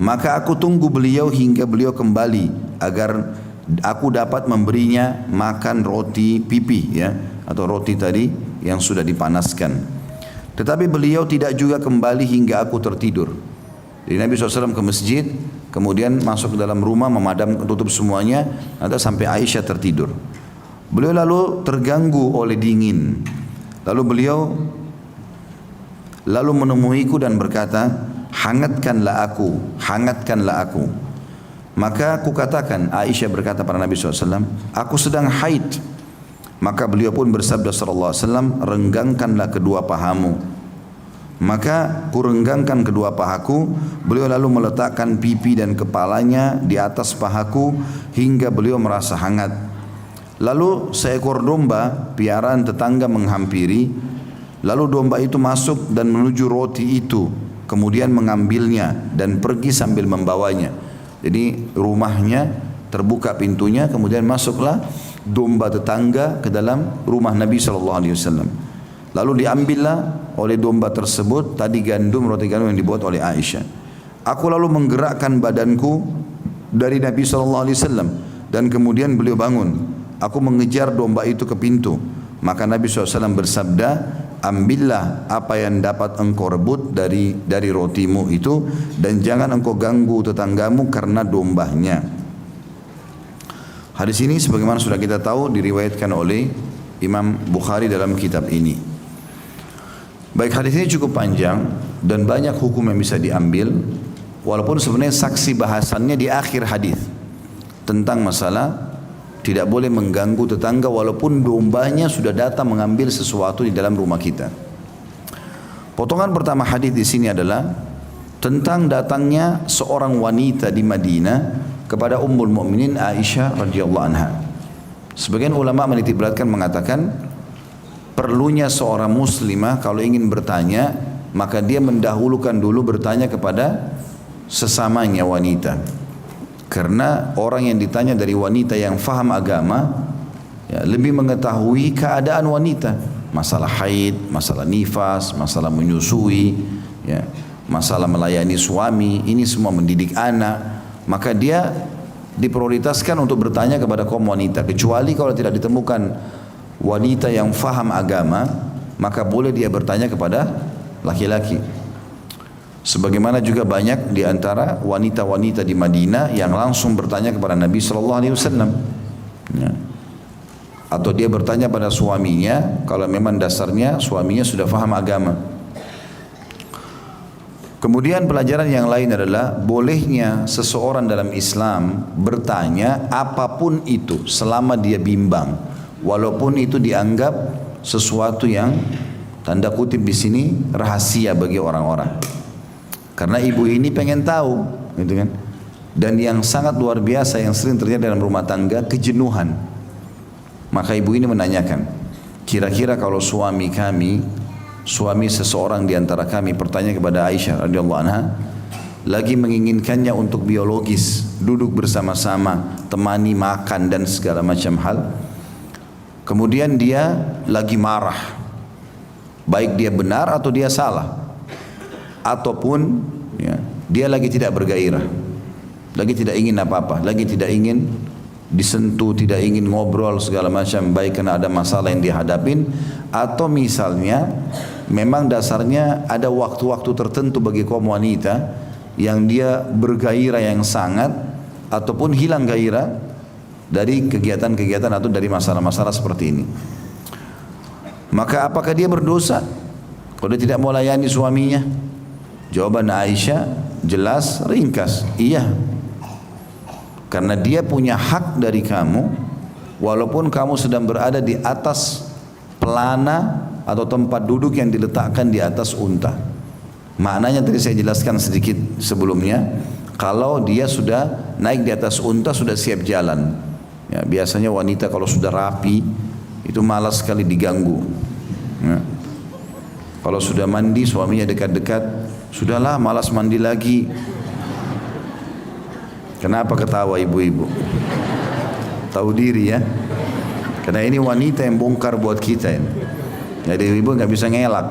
Maka aku tunggu beliau hingga beliau kembali agar aku dapat memberinya makan roti pipi, ya, atau roti tadi yang sudah dipanaskan. Tetapi beliau tidak juga kembali hingga aku tertidur. Jadi Nabi SAW ke masjid, kemudian masuk ke dalam rumah, memadam, tutup semuanya, nanti sampai Aisyah tertidur. Beliau lalu terganggu oleh dingin. Lalu beliau menemuiku dan berkata, hangatkanlah aku, hangatkanlah aku. Maka aku katakan, Aisyah berkata pada Nabi SAW, aku sedang haid. Maka beliau pun bersabda SAW, renggangkanlah kedua pahamu. Maka kurenggangkan kedua pahaku. Beliau lalu meletakkan pipi dan kepalanya di atas pahaku hingga beliau merasa hangat. Lalu seekor domba piaraan tetangga menghampiri. Lalu domba itu masuk dan menuju roti itu, kemudian mengambilnya dan pergi sambil membawanya. Jadi rumahnya terbuka pintunya, kemudian masuklah domba tetangga ke dalam rumah Nabi SAW. Lalu diambillah oleh domba tersebut tadi roti gandum yang dibuat oleh Aisyah. Aku lalu menggerakkan badanku dari Nabi SAW dan kemudian beliau bangun. Aku mengejar domba itu ke pintu. Maka Nabi SAW bersabda, ambillah apa yang dapat engkau rebut dari rotimu itu, dan jangan engkau ganggu tetanggamu karena dombanya. Hadis ini sebagaimana sudah kita tahu diriwayatkan oleh Imam Bukhari dalam kitab ini. Baik, hadis ini cukup panjang dan banyak hukum yang bisa diambil, walaupun sebenarnya saksi bahasannya di akhir hadis tentang masalah tidak boleh mengganggu tetangga walaupun dombanya sudah datang mengambil sesuatu di dalam rumah kita. Potongan pertama hadis di sini adalah tentang datangnya seorang wanita di Madinah kepada Ummul Mukminin Aisyah radhiyallahu anha. Sebagian ulama menitik beratkan mengatakan perlunya seorang muslimah kalau ingin bertanya, maka dia mendahulukan dulu bertanya kepada sesamanya wanita. Karena orang yang ditanya dari wanita yang faham agama, ya, lebih mengetahui keadaan wanita, masalah haid, masalah nifas, masalah menyusui, ya, masalah melayani suami, ini semua mendidik anak. Maka dia diprioritaskan untuk bertanya kepada kaum wanita. Kecuali kalau tidak ditemukan wanita yang faham agama, maka boleh dia bertanya kepada laki-laki. Sebagaimana juga banyak di antara wanita-wanita di Madinah yang langsung bertanya kepada Nabi Sallallahu Alaihi Wasallam, ya. Atau dia bertanya pada suaminya kalau memang dasarnya suaminya sudah faham agama. Kemudian pelajaran yang lain adalah bolehnya seseorang dalam Islam bertanya apapun itu selama dia bimbang, walaupun itu dianggap sesuatu yang tanda kutip di sini rahasia bagi orang-orang. Karena ibu ini pengen tahu, gitu kan? Dan yang sangat luar biasa yang sering terjadi dalam rumah tangga, kejenuhan. Maka ibu ini menanyakan, kira-kira kalau suami seseorang di antara kami bertanya kepada Aisyah radhiyallahu anha, lagi menginginkannya untuk biologis, duduk bersama-sama, temani makan dan segala macam hal. Kemudian dia lagi marah, baik dia benar atau dia salah, ataupun ya, dia lagi tidak bergairah, lagi tidak ingin apa-apa, lagi tidak ingin disentuh, tidak ingin ngobrol segala macam, baik karena ada masalah yang dihadapin, atau misalnya memang dasarnya ada waktu-waktu tertentu bagi kaum wanita yang dia bergairah yang sangat, ataupun hilang gairah dari kegiatan-kegiatan atau dari masalah-masalah seperti ini. Maka apakah dia berdosa kalau dia tidak mau layani suaminya? Jawaban Aisyah jelas, ringkas, iya. Karena dia punya hak dari kamu, walaupun kamu sedang berada di atas pelana atau tempat duduk yang diletakkan di atas unta. Maknanya tadi saya jelaskan sedikit sebelumnya, kalau dia sudah naik di atas unta sudah siap jalan. Ya, biasanya wanita kalau sudah rapi itu malas sekali diganggu. Ya. Kalau sudah mandi suaminya dekat-dekat, sudahlah malas mandi lagi. Kenapa ketawa ibu-ibu? Tahu diri ya. Karena ini wanita yang bongkar buat kita ini. Jadi ibu nggak bisa ngelak.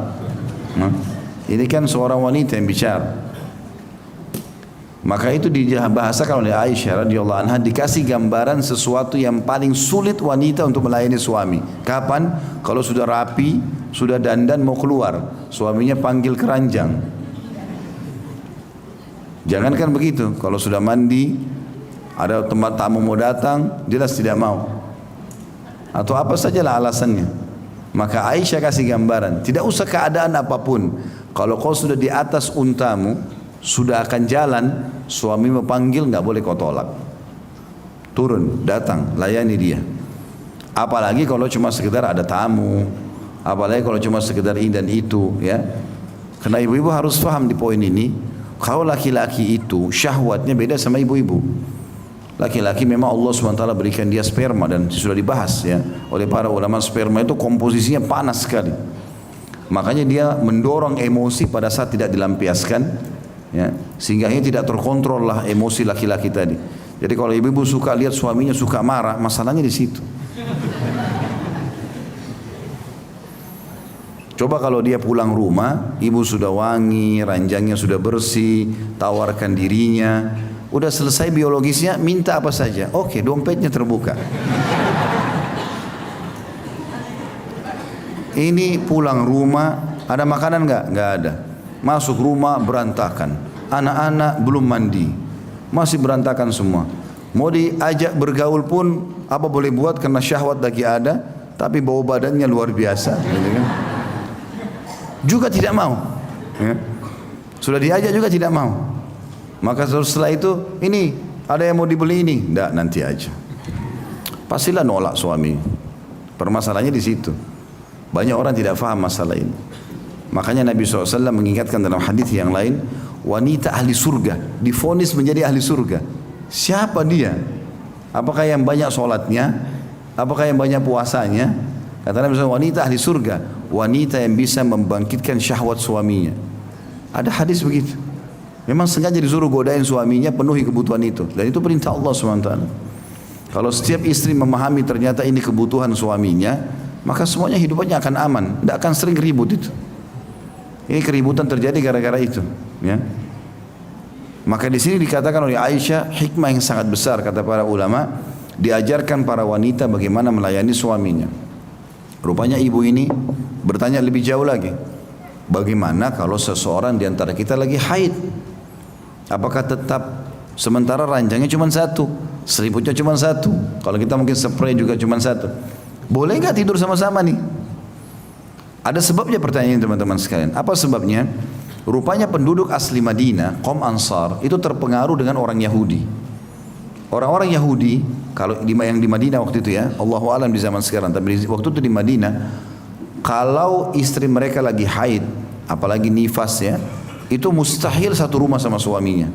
Ini kan seorang wanita yang bicara. Maka itu dibahasakan oleh Aisyah radhiyallahu anha, dikasih gambaran sesuatu yang paling sulit wanita untuk melayani suami. Kapan? Kalau sudah rapi, sudah dandan mau keluar, suaminya panggil keranjang. Jangankan begitu, kalau sudah mandi, ada tempat tamu mau datang, jelas tidak mau. Atau apa sajalah alasannya. Maka Aisyah kasih gambaran, tidak usah keadaan apapun. Kalau kau sudah di atas untamu, sudah akan jalan, suami memanggil, nggak boleh kau tolak. Turun, datang, layani dia. Apalagi kalau cuma sekedar ada tamu, apalagi kalau cuma sekedar ini dan itu, ya. Karena ibu-ibu harus paham di poin ini. Kalau laki-laki itu syahwatnya beda sama ibu-ibu. Laki-laki memang Allah SWT berikan dia sperma, dan sudah dibahas ya oleh para ulama, sperma itu komposisinya panas sekali. Makanya dia mendorong emosi pada saat tidak dilampiaskan, ya, sehingga ini tidak terkontrol lah emosi laki-laki tadi. Jadi kalau ibu-ibu suka lihat suaminya suka marah, masalahnya di situ. Coba kalau dia pulang rumah, ibu sudah wangi, ranjangnya sudah bersih, tawarkan dirinya, udah selesai biologisnya, minta apa saja, oke, dompetnya terbuka. Ini pulang rumah, ada makanan nggak? Nggak ada. Masuk rumah berantakan, anak-anak belum mandi, masih berantakan semua. Mau diajak bergaul pun apa boleh buat karena syahwat lagi ada, tapi bau badannya luar biasa. Gitu kan? Juga tidak mau, ya. Sudah diajak juga tidak mau. Maka setelah itu, ini ada yang mau dibeli ini, enggak, nanti aja. Pastilah nolak suami. Permasalahannya di situ. Banyak orang tidak faham masalah ini. Makanya Nabi SAW mengingatkan dalam hadis yang lain, wanita ahli surga divonis menjadi ahli surga. Siapa dia? Apakah yang banyak sholatnya, Apakah yang banyak puasanya? Kata Nabi SAW, wanita ahli surga, wanita yang bisa membangkitkan syahwat suaminya. Ada hadis begitu. Memang sengaja disuruh godain suaminya, penuhi kebutuhan itu. Dan itu perintah Allah SWT. Kalau setiap istri memahami ternyata ini kebutuhan suaminya, maka semuanya hidupnya akan aman, tidak akan sering ribut itu. Ini keributan terjadi gara-gara itu, ya. Maka di sini dikatakan oleh Aisyah, hikmah yang sangat besar kata para ulama, diajarkan para wanita bagaimana melayani suaminya. Rupanya ibu ini bertanya lebih jauh lagi, bagaimana kalau seseorang di antara kita lagi haid? Apakah tetap sementara ranjangnya cuma satu, selimutnya cuma satu, kalau kita mungkin spray juga cuma satu, boleh nggak tidur sama-sama nih? Ada sebabnya pertanyaan ini teman-teman sekalian. Apa sebabnya? Rupanya penduduk asli Madinah, kaum Ansar, itu terpengaruh dengan orang Yahudi. Orang-orang Yahudi, kalau yang di Madinah waktu itu ya, Allahu alam di zaman sekarang, tapi waktu itu di Madinah, kalau istri mereka lagi haid, apalagi nifas ya, itu mustahil satu rumah sama suaminya.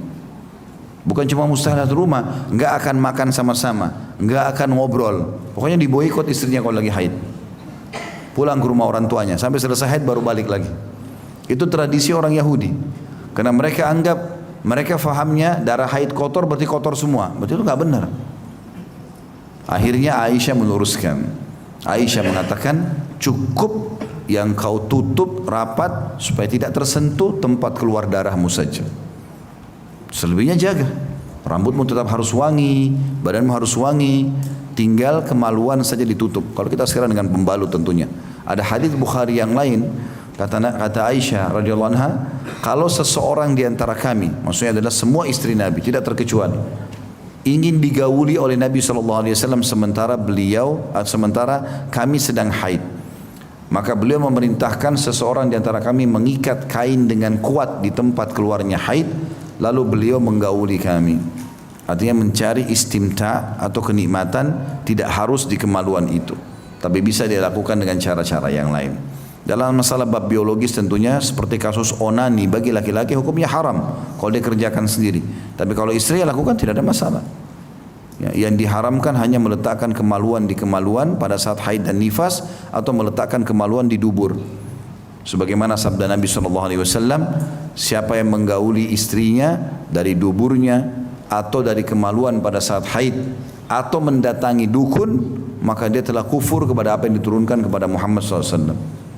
Bukan cuma mustahil satu rumah, nggak akan makan sama-sama, nggak akan ngobrol. Pokoknya diboikot istrinya kalau lagi haid. Pulang ke rumah orang tuanya, sampai selesai haid baru balik lagi. Itu tradisi orang Yahudi. Karena mereka anggap, mereka fahamnya darah haid kotor berarti kotor semua. Berarti itu nggak benar. Akhirnya Aisyah meluruskan. Aisyah mengatakan, cukup yang kau tutup rapat supaya tidak tersentuh tempat keluar darahmu saja. Selebihnya jaga. Rambutmu tetap harus wangi, badanmu harus wangi, tinggal kemaluan saja ditutup. Kalau kita sekarang dengan pembalut tentunya. Ada hadis Bukhari yang lain, kata Aisyah radhiyallahu anha, kalau seseorang di antara kami, maksudnya adalah semua istri Nabi, tidak terkecuali, ingin digauli oleh Nabi SAW sementara kami sedang haid, maka beliau memerintahkan seseorang di antara kami mengikat kain dengan kuat di tempat keluarnya haid, lalu beliau menggauli kami. Artinya mencari istimta atau kenikmatan tidak harus di kemaluan itu, tapi bisa dilakukan dengan cara-cara yang lain. Dalam masalah bab biologis tentunya seperti kasus onani bagi laki-laki hukumnya haram kalau dia kerjakan sendiri. Tapi kalau istri lakukan tidak ada masalah. Ya, yang diharamkan hanya meletakkan kemaluan di kemaluan pada saat haid dan nifas, atau meletakkan kemaluan di dubur. Sebagaimana sabda Nabi SAW, siapa yang menggauli istrinya dari duburnya atau dari kemaluan pada saat haid atau mendatangi dukun, maka dia telah kufur kepada apa yang diturunkan kepada Muhammad SAW.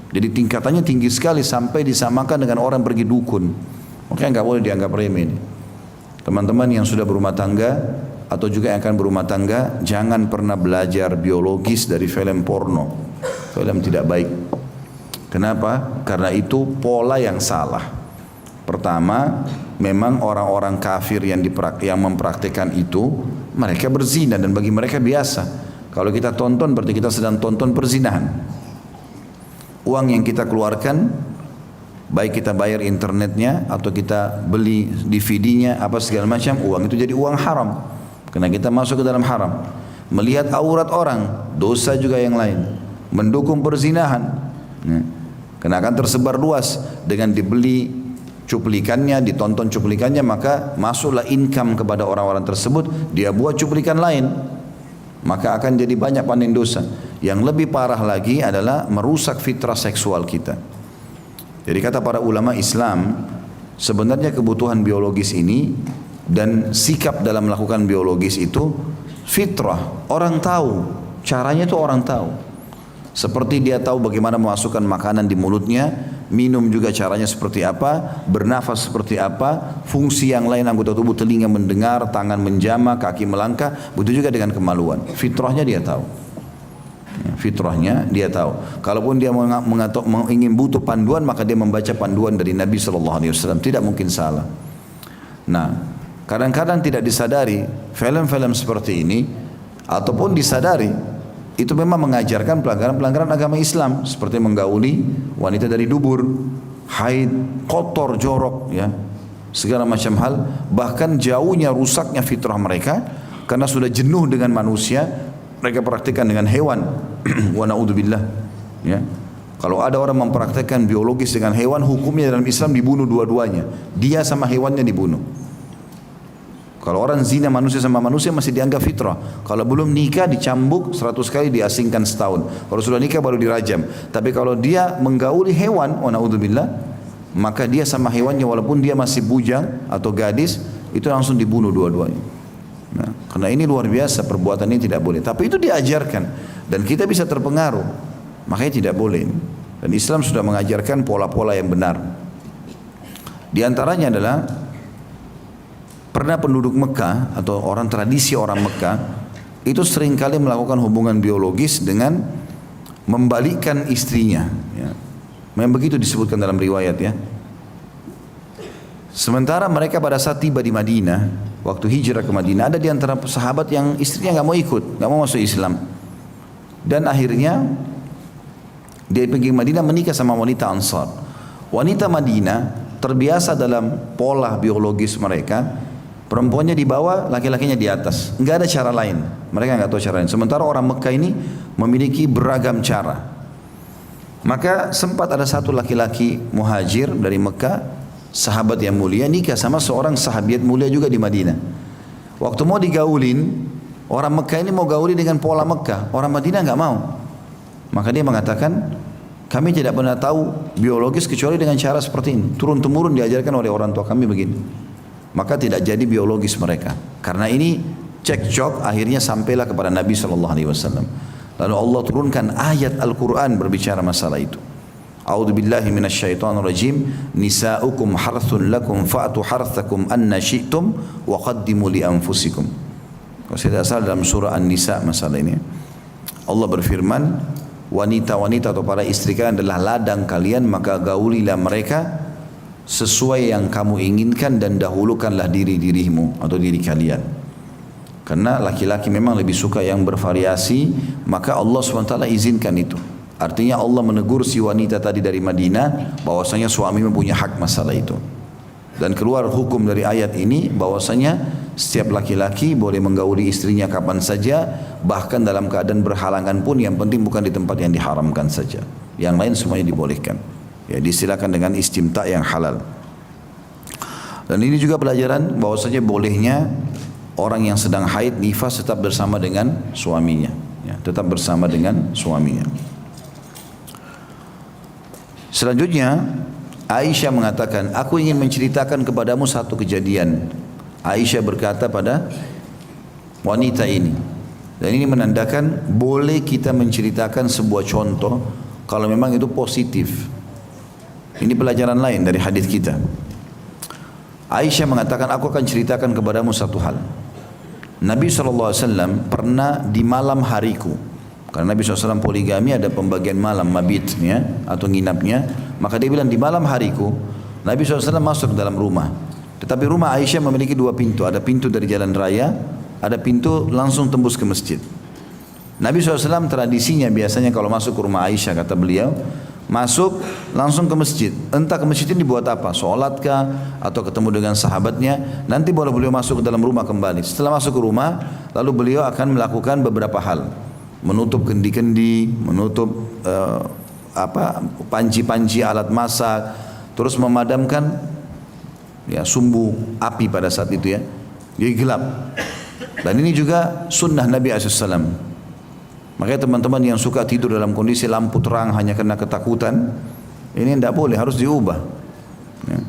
Jadi tingkatannya tinggi sekali sampai disamakan dengan orang pergi dukun. Makanya nggak boleh dianggap remeh. Teman-teman yang sudah berumah tangga atau juga yang akan berumah tangga, jangan pernah belajar biologis dari film porno. Film tidak baik. Kenapa? Karena itu pola yang salah. Pertama, memang orang-orang kafir yang mempraktikkan itu, mereka berzina dan bagi mereka biasa. Kalau kita tonton berarti kita sedang tonton perzinahan. Uang yang kita keluarkan, baik kita bayar internetnya atau kita beli DVD-nya apa segala macam, uang itu jadi uang haram. Karena kita masuk ke dalam haram. Melihat aurat orang, dosa juga yang lain. Mendukung perzinahan. Karena akan tersebar luas dengan dibeli cuplikannya, ditonton cuplikannya, maka masuklah income kepada orang-orang tersebut, dia buat cuplikan lain. Maka akan jadi banyak panen dosa. Yang lebih parah lagi adalah merusak fitrah seksual kita. Jadi kata para ulama Islam, sebenarnya kebutuhan biologis ini dan sikap dalam melakukan biologis itu fitrah. Orang tahu, caranya itu orang tahu. Seperti dia tahu bagaimana memasukkan makanan di mulutnya, minum juga caranya seperti apa, bernafas seperti apa, fungsi yang lain anggota tubuh, telinga mendengar, tangan menjama, kaki melangkah, begitu juga dengan kemaluan. Fitrahnya dia tahu. Fitrahnya dia tahu. Kalaupun dia ingin butuh panduan, maka dia membaca panduan dari Nabi SAW. Tidak mungkin salah. Nah, kadang-kadang tidak disadari film-film seperti ini, ataupun disadari, itu memang mengajarkan pelanggaran-pelanggaran agama Islam, seperti menggauli wanita dari dubur, haid, kotor, jorok, ya, segala macam hal. Bahkan jauhnya rusaknya fitrah mereka, karena sudah jenuh dengan manusia, mereka praktikkan dengan hewan. Wa na'udzubillah. Ya. Kalau ada orang mempraktikkan biologis dengan hewan, hukumnya dalam Islam dibunuh dua-duanya. Dia sama hewannya dibunuh. Kalau orang zina manusia sama manusia masih dianggap fitrah. Kalau belum nikah dicambuk 100 kali, diasingkan setahun. Kalau sudah nikah baru dirajam. Tapi kalau dia menggauli hewan, wa na'udzubillah, maka dia sama hewannya walaupun dia masih bujang atau gadis, itu langsung dibunuh dua-duanya. Nah, karena ini luar biasa, perbuatan ini tidak boleh. Tapi itu diajarkan dan kita bisa terpengaruh. Makanya tidak boleh. Dan Islam sudah mengajarkan pola-pola yang benar. Di antaranya adalah pernah penduduk Mekah atau orang tradisi orang Mekah itu seringkali melakukan hubungan biologis dengan membalikkan istrinya. Ya. Memang begitu disebutkan dalam riwayat ya. Sementara mereka pada saat tiba di Madinah, waktu hijrah ke Madinah, ada di antara sahabat yang istrinya nggak mau ikut, nggak mau masuk Islam. Dan akhirnya dia pergi ke Madinah menikah sama wanita Ansar. Wanita Madinah terbiasa dalam pola biologis mereka. Perempuannya di bawah, laki-lakinya di atas. Enggak ada cara lain. Mereka enggak tahu cara lain. Sementara orang Mekah ini memiliki beragam cara. Maka sempat ada satu laki-laki muhajir dari Mekah, sahabat yang mulia, nikah sama seorang sahabiat mulia juga di Madinah. Waktu mau digaulin, orang Mekah ini mau gauli dengan pola Mekah. Orang Madinah enggak mau. Maka dia mengatakan, kami tidak pernah tahu biologis kecuali dengan cara seperti ini. Turun-temurun diajarkan oleh orang tua kami begini. Maka tidak jadi biologis mereka. Karena ini cekcok akhirnya sampailah kepada Nabi SAW. Lalu Allah turunkan ayat Al-Quran berbicara masalah itu. A'udzu billahi minasyaitonir rajim. Nisa'ukum harthun lakum fa'tu harthakum anna syi'tum wa qaddimu li anfusikum. Kalau saya tidak salah dalam surah An-Nisa masalah ini. Allah berfirman, wanita-wanita atau para istri kalian adalah ladang kalian, maka gaulilah mereka sesuai yang kamu inginkan dan dahulukanlah diri-dirimu atau diri kalian. Karena laki-laki memang lebih suka yang bervariasi, maka Allah SWT izinkan itu. Artinya Allah menegur si wanita tadi dari Madinah bahwasanya suami mempunyai hak masalah itu. Dan keluar hukum dari ayat ini bahwasanya setiap laki-laki boleh menggauli istrinya kapan saja, bahkan dalam keadaan berhalangan pun, yang penting bukan di tempat yang diharamkan saja. Yang lain semuanya dibolehkan. Ya, disilakan dengan istimta yang halal. Dan ini juga pelajaran bahwasanya bolehnya orang yang sedang haid nifas tetap bersama dengan suaminya. Ya, tetap bersama dengan suaminya. Selanjutnya Aisyah mengatakan, aku ingin menceritakan kepadamu satu kejadian. Aisyah berkata pada wanita ini. Dan ini menandakan boleh kita menceritakan sebuah contoh kalau memang itu positif. Ini pelajaran lain dari hadis kita. Aisyah mengatakan, aku akan ceritakan kepadamu satu hal. Nabi SAW pernah di malam hariku, karena Nabi SAW poligami, ada pembagian malam mabitnya atau nginapnya, maka dia bilang di malam hariku Nabi SAW masuk ke dalam rumah. Tetapi rumah Aisyah memiliki dua pintu, ada pintu dari jalan raya, ada pintu langsung tembus ke masjid. Nabi SAW tradisinya biasanya kalau masuk ke rumah Aisyah, kata beliau, masuk langsung ke masjid. Entah ke masjid ini buat apa, sholatkah atau ketemu dengan sahabatnya, nanti baru beliau masuk ke dalam rumah kembali. Setelah masuk ke rumah, lalu beliau akan melakukan beberapa hal, menutup kendi-kendi, menutup panci-panci alat masak, terus memadamkan ya sumbu api pada saat itu ya. Jadi gelap. Dan ini juga sunnah Nabi SAW. Makanya teman-teman yang suka tidur dalam kondisi lampu terang hanya karena ketakutan, ini tidak boleh, harus diubah. Ya.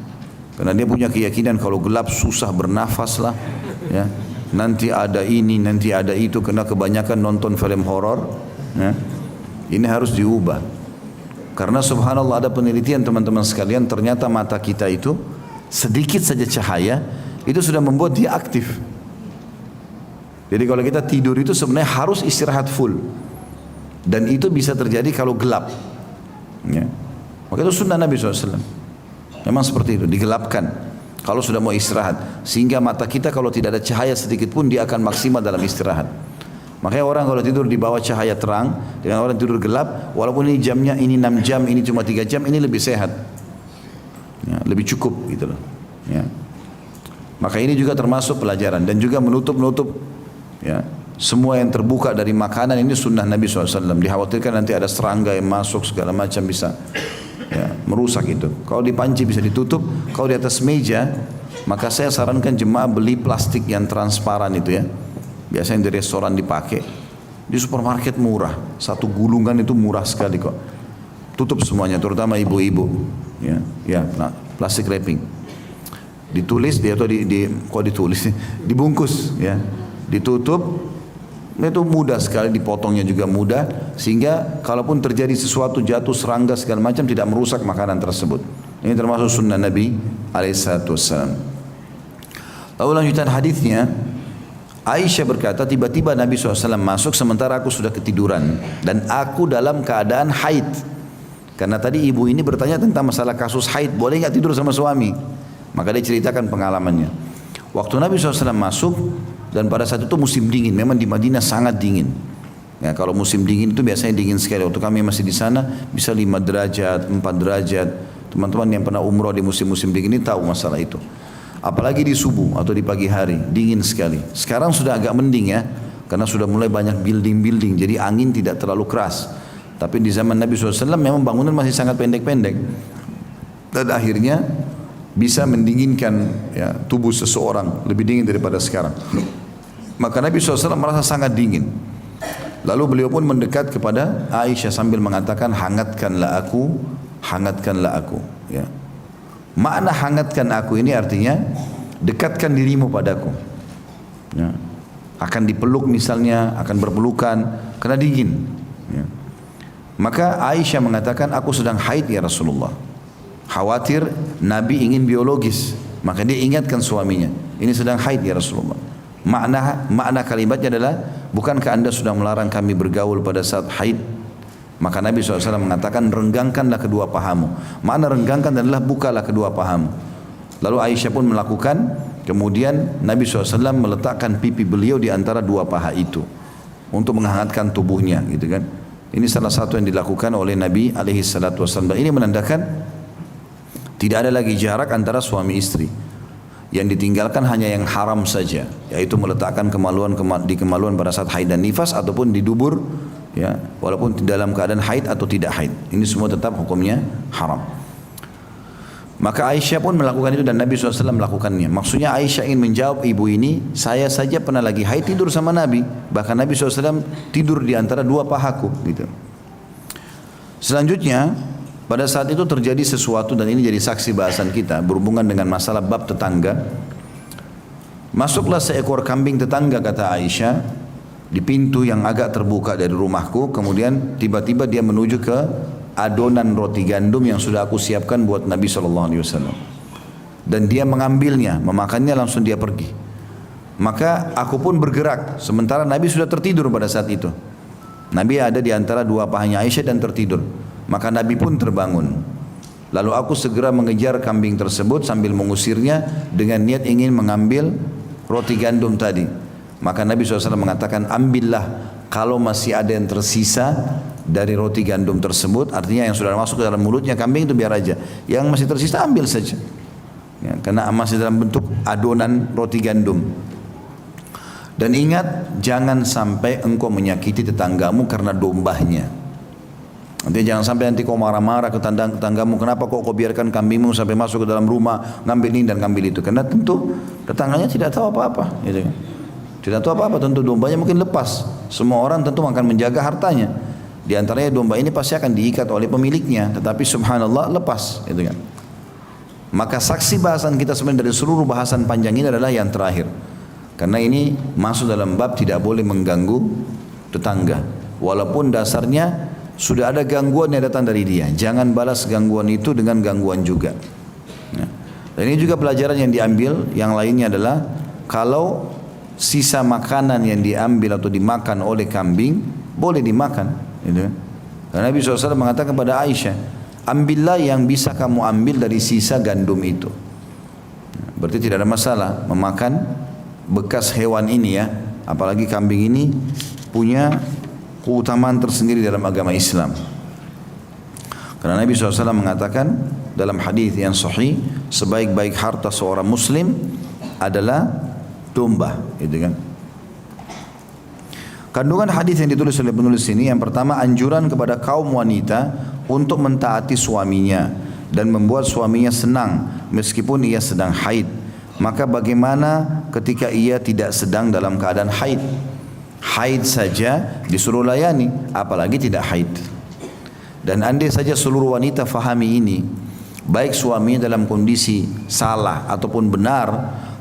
Karena dia punya keyakinan kalau gelap susah bernafas lah. Ya. Nanti ada ini, nanti ada itu, karena kebanyakan nonton film horor. Ya. Ini harus diubah. Karena subhanallah ada penelitian teman-teman sekalian, ternyata mata kita itu sedikit saja cahaya, itu sudah membuat dia aktif. Jadi kalau kita tidur itu sebenarnya harus istirahat full. Dan itu bisa terjadi kalau gelap. Ya. Maka itu sunnah Nabi SAW. Memang seperti itu, digelapkan. Kalau sudah mau istirahat. Sehingga mata kita kalau tidak ada cahaya sedikit pun dia akan maksimal dalam istirahat. Makanya orang kalau tidur di bawah cahaya terang, dengan orang tidur gelap, walaupun ini jamnya ini 6 jam, ini cuma 3 jam, ini lebih sehat. Ya, lebih cukup gitu loh. Ya. Maka ini juga termasuk pelajaran. Dan juga menutup ya, semua yang terbuka dari makanan, ini sunnah Nabi SAW. Dikhawatirkan nanti ada serangga yang masuk segala macam bisa ya, merusak itu. Kalau di panci bisa ditutup, kalau di atas meja maka saya sarankan jemaah beli plastik yang transparan itu ya. Biasanya di restoran dipakai, di supermarket murah. Satu gulungan itu murah sekali kok. Tutup semuanya, terutama ibu-ibu. Ya, nah, plastik wrapping. Ditulis dia atau kok ditulis, dibungkus ya, ditutup. Itu mudah sekali, dipotongnya juga mudah, sehingga kalaupun terjadi sesuatu jatuh serangga segala macam tidak merusak makanan tersebut. Ini termasuk sunnah Nabi alaihissalam. Lalu lanjutan hadisnya, Aisyah berkata, tiba-tiba Nabi SAW masuk sementara aku sudah ketiduran dan aku dalam keadaan haid. Karena tadi ibu ini bertanya tentang masalah kasus haid, boleh nggak tidur sama suami? Maka dia ceritakan pengalamannya. Waktu Nabi SAW masuk, dan pada saat itu musim dingin, memang di Madinah sangat dingin. Ya, kalau musim dingin itu biasanya dingin sekali. Waktu kami masih di sana bisa 5 derajat, 4 derajat. Teman-teman yang pernah umroh di musim-musim dingin ini tahu masalah itu. Apalagi di subuh atau di pagi hari, dingin sekali. Sekarang sudah agak mending ya, karena sudah mulai banyak building-building, jadi angin tidak terlalu keras. Tapi di zaman Nabi SAW memang bangunan masih sangat pendek-pendek. Dan akhirnya bisa mendinginkan ya, tubuh seseorang lebih dingin daripada sekarang. Maka Nabi SAW merasa sangat dingin. Lalu beliau pun mendekat kepada Aisyah sambil mengatakan, hangatkanlah aku, hangatkanlah aku. Ya. Makna hangatkan aku ini artinya dekatkan dirimu padaku. Ya. Akan dipeluk misalnya, akan berpelukan karena dingin. Ya. Maka Aisyah mengatakan, aku sedang haid ya Rasulullah. Khawatir Nabi ingin biologis, maka dia ingatkan suaminya, ini sedang haid ya Rasulullah. Makna kalimatnya adalah, bukankah anda sudah melarang kami bergaul pada saat haid? Maka Nabi SAW mengatakan, renggangkanlah kedua pahamu. Makna renggangkan adalah bukalah kedua pahamu. Lalu Aisyah pun melakukan, kemudian Nabi SAW meletakkan pipi beliau di antara dua paha itu untuk menghangatkan tubuhnya, gitu kan? Ini salah satu yang dilakukan oleh Nabi SAW. Ini menandakan tidak ada lagi jarak antara suami istri. Yang ditinggalkan hanya yang haram saja, yaitu meletakkan kemaluan pada saat haid dan nifas ataupun di dubur, ya, walaupun dalam keadaan haid atau tidak haid. Ini semua tetap hukumnya haram. Maka Aisyah pun melakukan itu dan Nabi SAW melakukannya. Maksudnya Aisyah ingin menjawab ibu ini, saya saja pernah lagi haid tidur sama Nabi. Bahkan Nabi SAW tidur di antara dua pahaku. Gitu. Selanjutnya, pada saat itu terjadi sesuatu dan ini jadi saksi bahasan kita berhubungan dengan masalah bab tetangga. Masuklah seekor kambing tetangga, kata Aisyah, di pintu yang agak terbuka dari rumahku. Kemudian tiba-tiba dia menuju ke adonan roti gandum yang sudah aku siapkan buat Nabi SAW. Dan dia mengambilnya, memakannya, langsung dia pergi. Maka aku pun bergerak, sementara Nabi sudah tertidur pada saat itu. Nabi ada di antara dua pahanya Aisyah dan tertidur. Maka Nabi pun terbangun. Lalu aku segera mengejar kambing tersebut sambil mengusirnya dengan niat ingin mengambil roti gandum tadi. Maka Nabi SAW mengatakan, ambillah kalau masih ada yang tersisa dari roti gandum tersebut, artinya yang sudah masuk ke dalam mulutnya kambing itu biar aja. Yang masih tersisa ambil saja. Ya, karena masih dalam bentuk adonan roti gandum. Dan ingat, jangan sampai engkau menyakiti tetanggamu karena dombanya. Nanti jangan sampai nanti kau marah-marah ke tetanggamu, kenapa kok kau biarkan kambingmu sampai masuk ke dalam rumah, ngambil ini dan ngambil itu. Karena tentu tetangganya tidak tahu apa-apa, gitu kan. Tidak tahu apa-apa, tentu dombanya mungkin lepas. Semua orang tentu akan menjaga hartanya. Di antaranya domba ini pasti akan diikat oleh pemiliknya, tetapi subhanallah lepas, gitu kan. Maka saksi bahasan kita sebenarnya dari seluruh bahasan panjang ini adalah yang terakhir. Karena ini masuk dalam bab tidak boleh mengganggu tetangga. Walaupun dasarnya sudah ada gangguan yang datang dari dia, jangan balas gangguan itu dengan gangguan juga. Ya. Dan ini juga pelajaran yang diambil. Yang lainnya adalah kalau sisa makanan yang diambil atau dimakan oleh kambing boleh dimakan. Gitu. Karena Nabi SAW mengatakan kepada Aisyah, ambillah yang bisa kamu ambil dari sisa gandum itu. Berarti tidak ada masalah memakan bekas hewan ini ya. Apalagi kambing ini punya keutamaan tersendiri dalam agama Islam. Karena Nabi SAW mengatakan dalam hadis yang sahih, sebaik-baik harta seorang muslim adalah domba, gitu kan. Kandungan hadis yang ditulis oleh penulis ini, yang pertama anjuran kepada kaum wanita untuk mentaati suaminya dan membuat suaminya senang meskipun ia sedang haid. maka bagaimana ketika ia tidak sedang dalam keadaan haid? Haid saja disuruh layani, apalagi tidak haid. Dan andai saja seluruh wanita fahami ini, baik suaminya dalam kondisi salah ataupun benar,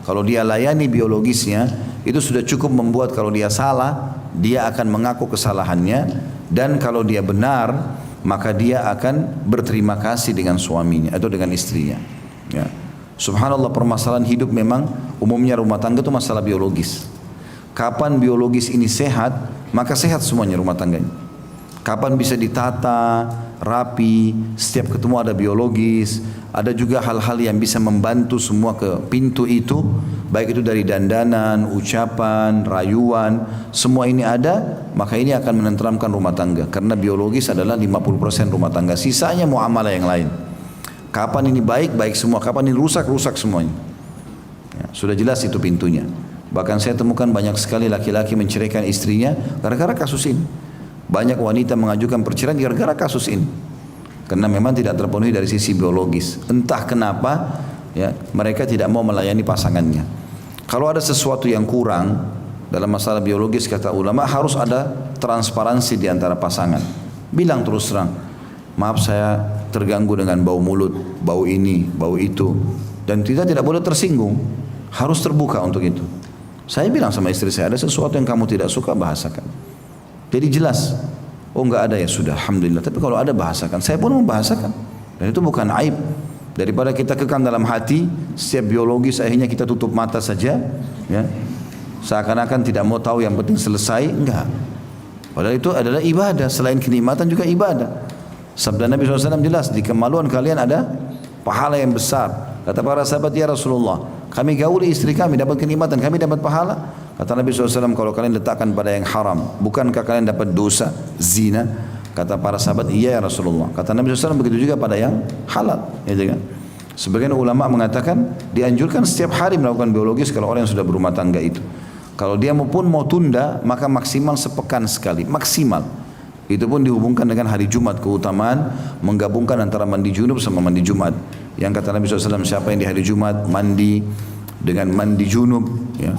kalau dia layani biologisnya, itu sudah cukup membuat kalau dia salah, dia akan mengaku kesalahannya, dan kalau dia benar, maka dia akan berterima kasih dengan suaminya atau dengan istrinya. Ya. Subhanallah, permasalahan hidup memang umumnya rumah tangga itu masalah biologis. Kapan biologis ini sehat, maka sehat semuanya rumah tangganya. Kapan bisa ditata, rapi, setiap ketemu ada biologis, ada juga hal-hal yang bisa membantu semua ke pintu itu, baik itu dari dandanan, ucapan, rayuan, semua ini ada, maka ini akan menenteramkan rumah tangga. Karena biologis adalah 50% rumah tangga, sisanya muamalah yang lain. Kapan ini baik, baik semua, kapan ini rusak, rusak semuanya. Ya, sudah jelas itu pintunya. Bahkan saya temukan banyak sekali laki-laki menceraikan istrinya gara-gara kasus ini. Banyak wanita mengajukan perceraian gara-gara kasus ini. Karena memang tidak terpenuhi dari sisi biologis. Entah kenapa ya, mereka tidak mau melayani pasangannya. Kalau ada sesuatu yang kurang dalam masalah biologis, kata ulama, harus ada transparansi di antara pasangan. Bilang terus terang, maaf saya terganggu dengan bau mulut, bau ini, bau itu. Dan kita tidak boleh tersinggung. Harus terbuka untuk itu. Saya bilang sama istri saya, ada sesuatu yang kamu tidak suka, bahasakan. Jadi jelas. Oh enggak ada, ya sudah, alhamdulillah. Tapi kalau ada, bahasakan. Saya pun membahasakan. Dan itu bukan aib. Daripada kita kekang dalam hati, setiap biologis akhirnya kita tutup mata saja, ya. Seakan-akan tidak mau tahu, yang penting selesai. Enggak. Padahal itu adalah ibadah. Selain kenikmatan juga ibadah. Sabda Nabi SAW jelas, di kemaluan kalian ada pahala yang besar. Kata para sahabat, ya Rasulullah, kami gauli istri kami, dapat kenikmatan, kami dapat pahala. Kata Nabi SAW, kalau kalian letakkan pada yang haram, bukankah kalian dapat dosa, zina? Kata para sahabat, iya ya Rasulullah. Kata Nabi SAW, begitu juga pada yang halal. Ya, kan? Sebagian ulama mengatakan, dianjurkan setiap hari melakukan biologis kalau orang yang sudah berumah tangga itu. Kalau dia pun mau tunda, maka maksimal sepekan sekali, maksimal. Itu pun dihubungkan dengan hari Jumat, keutamaan menggabungkan antara mandi junub sama mandi Jumat. Yang kata Nabi SAW, siapa yang di hari Jumat mandi dengan mandi junub, ya,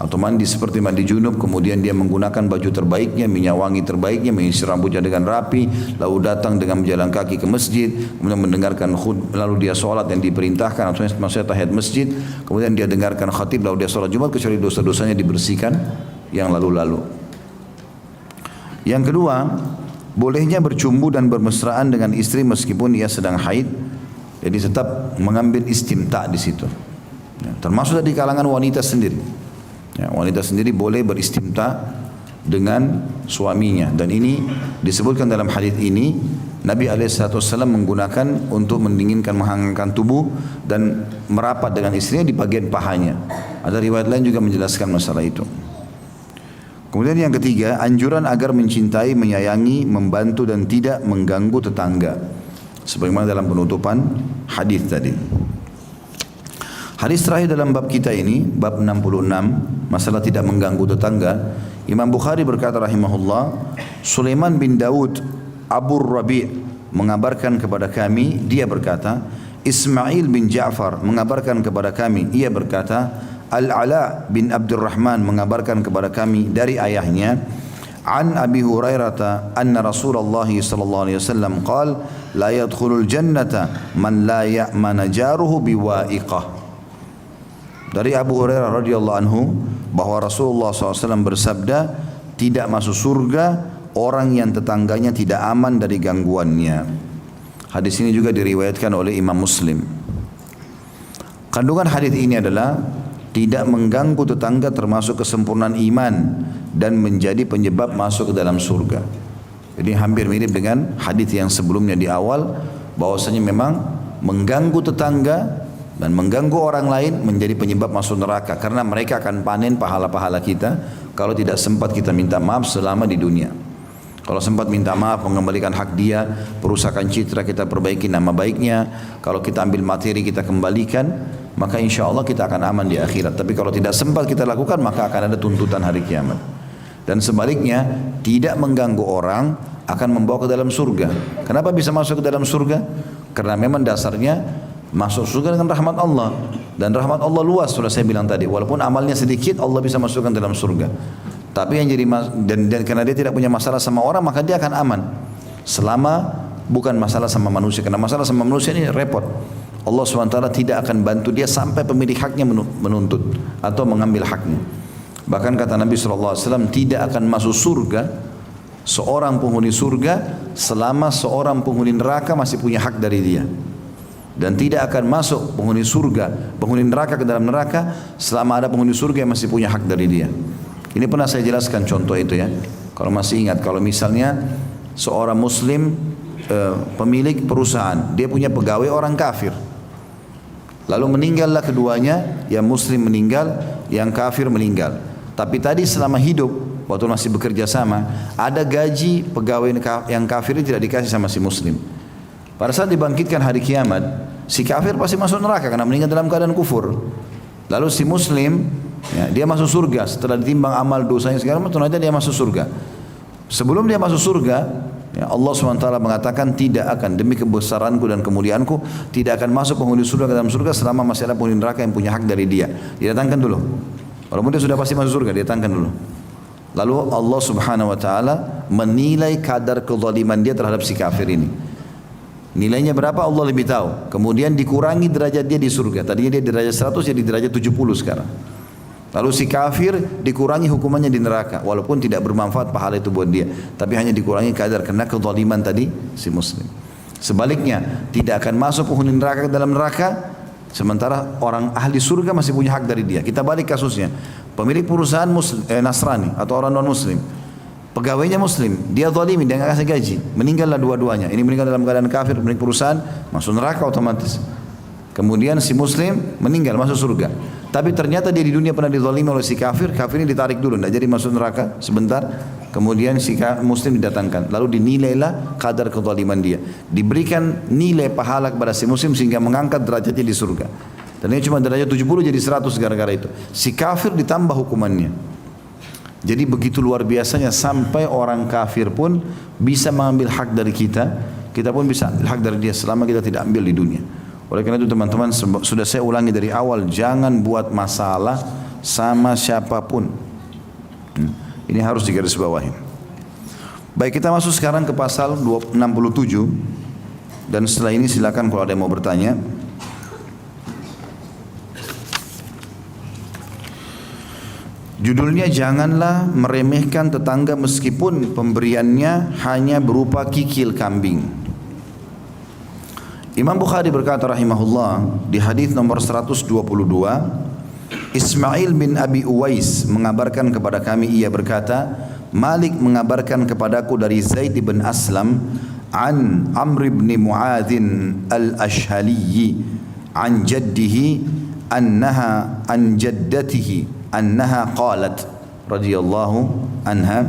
atau mandi seperti mandi junub, kemudian dia menggunakan baju terbaiknya, minyak wangi terbaiknya, mengisi rambutnya dengan rapi, lalu datang dengan berjalan kaki ke masjid, kemudian mendengarkan lalu dia sholat yang diperintahkan, atau maksudnya tahiyat masjid, kemudian dia dengarkan khatib, lalu dia sholat Jumat, kecuali dosa-dosanya dibersihkan yang lalu-lalu. Yang kedua, bolehnya bercumbu dan bermesraan dengan istri meskipun ia sedang haid. Jadi tetap mengambil istimta di situ. Ya, termasuk di kalangan wanita sendiri. Ya, wanita sendiri boleh beristimta dengan suaminya. Dan ini disebutkan dalam hadis ini, Nabi SAW menggunakan untuk mendinginkan, menghangatkan tubuh dan merapat dengan istrinya di bagian pahanya. Ada riwayat lain juga menjelaskan masalah itu. Kemudian yang ketiga, anjuran agar mencintai, menyayangi, membantu dan tidak mengganggu tetangga. Sebagaimana dalam penutupan hadis tadi. Hadis terakhir dalam bab kita ini, bab 66, masalah tidak mengganggu tetangga. Imam Bukhari berkata rahimahullah, Sulaiman bin Daud Abu Rabi' mengabarkan kepada kami, dia berkata, Ismail bin Ja'far mengabarkan kepada kami, ia berkata, Al-Ala bin Abdurrahman mengabarkan kepada kami dari ayahnya, an Abi Hurairah anna Rasulullah sallallahu alaihi wasallam qala la yadkhulul jannata man la ya'mana jaruhu biwa'iqah. Dari Abu Hurairah radhiyallahu anhu bahwa Rasulullah SAW bersabda, tidak masuk surga orang yang tetangganya tidak aman dari gangguannya. Hadis ini juga diriwayatkan oleh Imam Muslim. Kandungan hadis ini adalah tidak mengganggu tetangga termasuk kesempurnaan iman dan menjadi penyebab masuk ke dalam surga. Jadi hampir mirip dengan hadis yang sebelumnya di awal, bahwasanya memang mengganggu tetangga dan mengganggu orang lain menjadi penyebab masuk neraka, karena mereka akan panen pahala-pahala kita kalau tidak sempat kita minta maaf selama di dunia. Kalau sempat minta maaf, mengembalikan hak dia, perusakan citra kita perbaiki nama baiknya, kalau kita ambil materi kita kembalikan, maka insya Allah kita akan aman di akhirat. Tapi kalau tidak sempat kita lakukan, maka akan ada tuntutan hari kiamat. Dan sebaliknya, tidak mengganggu orang akan membawa ke dalam surga. Kenapa bisa masuk ke dalam surga? Karena memang dasarnya masuk surga dengan rahmat Allah. Dan rahmat Allah luas, sudah saya bilang tadi. Walaupun amalnya sedikit, Allah bisa masukkan dalam surga. Tapi yang jadi dan karena dia tidak punya masalah sama orang, maka dia akan aman. Selama bukan masalah sama manusia. Karena masalah sama manusia ini repot. Allah SWT tidak akan bantu dia sampai pemilik haknya menuntut atau mengambil haknya. Bahkan kata Nabi SAW, tidak akan masuk surga seorang penghuni surga selama seorang penghuni neraka masih punya hak dari dia. Dan tidak akan masuk penghuni surga, penghuni neraka ke dalam neraka selama ada penghuni surga yang masih punya hak dari dia. Ini pernah saya jelaskan contoh itu ya. Kalau masih ingat, kalau misalnya seorang muslim pemilik perusahaan, dia punya pegawai orang kafir. Lalu meninggallah keduanya, yang muslim meninggal, yang kafir meninggal. Tapi tadi selama hidup, waktu masih bekerja sama, ada gaji pegawai yang kafir ini tidak dikasih sama si muslim. Pada saat dibangkitkan hari kiamat, si kafir pasti masuk neraka karena meninggal dalam keadaan kufur. Lalu si muslim, ya, dia masuk surga setelah ditimbang amal dosanya segala macam, ternyata dia masuk surga. Sebelum dia masuk surga, ya, Allah SWT mengatakan tidak akan, demi kebesaranku dan kemuliaanku, tidak akan masuk penghuni surga ke dalam surga selama masih ada penghuni neraka yang punya hak dari dia. Didatangkan dulu. Walaupun dia sudah pasti masuk surga, didatangkan dulu. Lalu Allah Subhanahu Wa Taala menilai kadar kezaliman dia terhadap si kafir ini. Nilainya berapa Allah lebih tahu. Kemudian dikurangi derajat dia di surga. Tadinya dia di derajat 100 jadi derajat 70 sekarang. Lalu si kafir dikurangi hukumannya di neraka. Walaupun tidak bermanfaat pahala itu buat dia. Tapi hanya dikurangi kadar karena kezaliman tadi si muslim. Sebaliknya tidak akan masuk penghuni neraka ke dalam neraka. Sementara orang ahli surga masih punya hak dari dia. Kita balik kasusnya. Pemilik perusahaan Nasrani atau orang non muslim. Pegawainya muslim, dia zalimi, dia nggak kasih gaji, meninggallah dua-duanya. Ini meninggal dalam keadaan kafir, pemilik perusahaan masuk neraka otomatis. Kemudian si muslim meninggal masuk surga. Tapi ternyata dia di dunia pernah dizalimi oleh si kafir, kafir ini ditarik dulu, tidak jadi masuk neraka sebentar. Kemudian si muslim didatangkan, lalu dinilailah kadar kezaliman dia. Diberikan nilai pahala kepada si muslim sehingga mengangkat derajatnya di surga. Dan ini cuma derajat 70 jadi 100 gara-gara itu. Si kafir ditambah hukumannya. Jadi begitu luar biasanya sampai orang kafir pun bisa mengambil hak dari kita, kita pun bisa ambil hak dari dia selama kita tidak ambil di dunia. Oleh karena itu teman-teman, sudah saya ulangi dari awal, jangan buat masalah sama siapapun. Ini harus digarisbawahi. Baik, kita masuk sekarang ke pasal 67 dan setelah ini silakan kalau ada yang mau bertanya. Judulnya, janganlah meremehkan tetangga meskipun pemberiannya hanya berupa kikil kambing. Imam Bukhari berkata rahimahullah di hadis nomor 122, Ismail bin Abi Uwais mengabarkan kepada kami, ia berkata, Malik mengabarkan kepadaku dari Zaid bin Aslam an Amr bin Muadzin al-Ashhali an jaddihi annaha an jaddatihi أنها قالت رضي الله عنها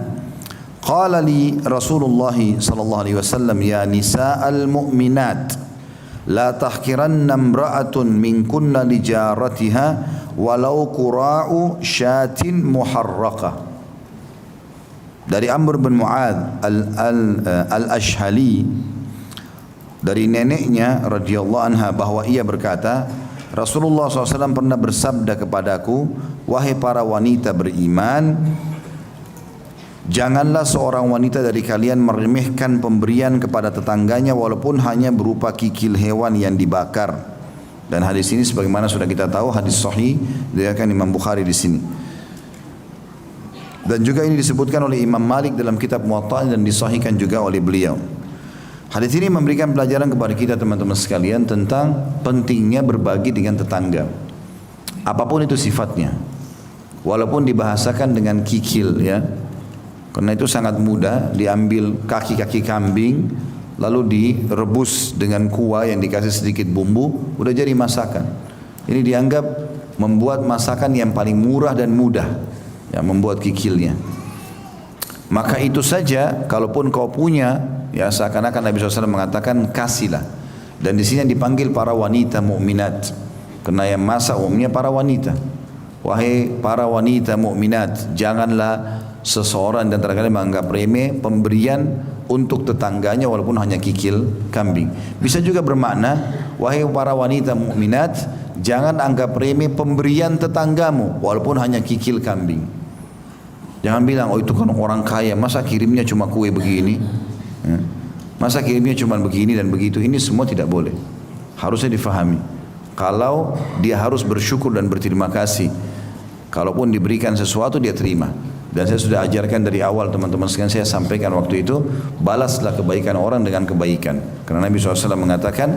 قال لي رسول الله صلى الله عليه وسلم يا نساء المؤمنات لا تحقرن امرأة منكن لجارتها ولو قراء شاة محرقة. Dari Amr bin Mu'adz al-Ashhali, dari neneknya radhiyallahu anha bahwa ia berkata, Rasulullah SAW pernah bersabda kepadaku, wahai para wanita beriman, janganlah seorang wanita dari kalian meremehkan pemberian kepada tetangganya walaupun hanya berupa kikil hewan yang dibakar. Dan hadis ini sebagaimana sudah kita tahu, hadis sahih diriwayatkan Imam Bukhari di sini. Dan juga ini disebutkan oleh Imam Malik dalam kitab Muwatta dan disahihkan juga oleh beliau. Hadis ini memberikan pelajaran kepada kita teman-teman sekalian tentang pentingnya berbagi dengan tetangga. Apapun itu sifatnya. Walaupun dibahasakan dengan kikil ya. Karena itu sangat mudah, diambil kaki-kaki kambing lalu direbus dengan kuah yang dikasih sedikit bumbu, udah jadi masakan. Ini dianggap membuat masakan yang paling murah dan mudah. Ya, membuat kikilnya. Maka itu saja, kalaupun kau punya, ya seakan-akan Nabi SAW mengatakan kasihlah. Dan di sini dipanggil para wanita mukminat, karena yang masak umumnya para wanita. Wahai para wanita mukminat, janganlah seseorang dan terkadang menganggap remeh pemberian untuk tetangganya walaupun hanya kikil kambing. Bisa juga bermakna, wahai para wanita mukminat, jangan anggap remeh pemberian tetanggamu walaupun hanya kikil kambing. Jangan bilang, oh itu kan orang kaya, masa kirimnya cuma kue begini, ya. Masa kirimnya cuma begini dan begitu. Ini semua tidak boleh. Harusnya difahami. Kalau dia harus bersyukur dan berterima kasih. Kalaupun diberikan sesuatu dia terima. Dan saya sudah ajarkan dari awal teman-teman sekalian, saya sampaikan waktu itu, balaslah kebaikan orang dengan kebaikan. Karena Nabi SAW mengatakan,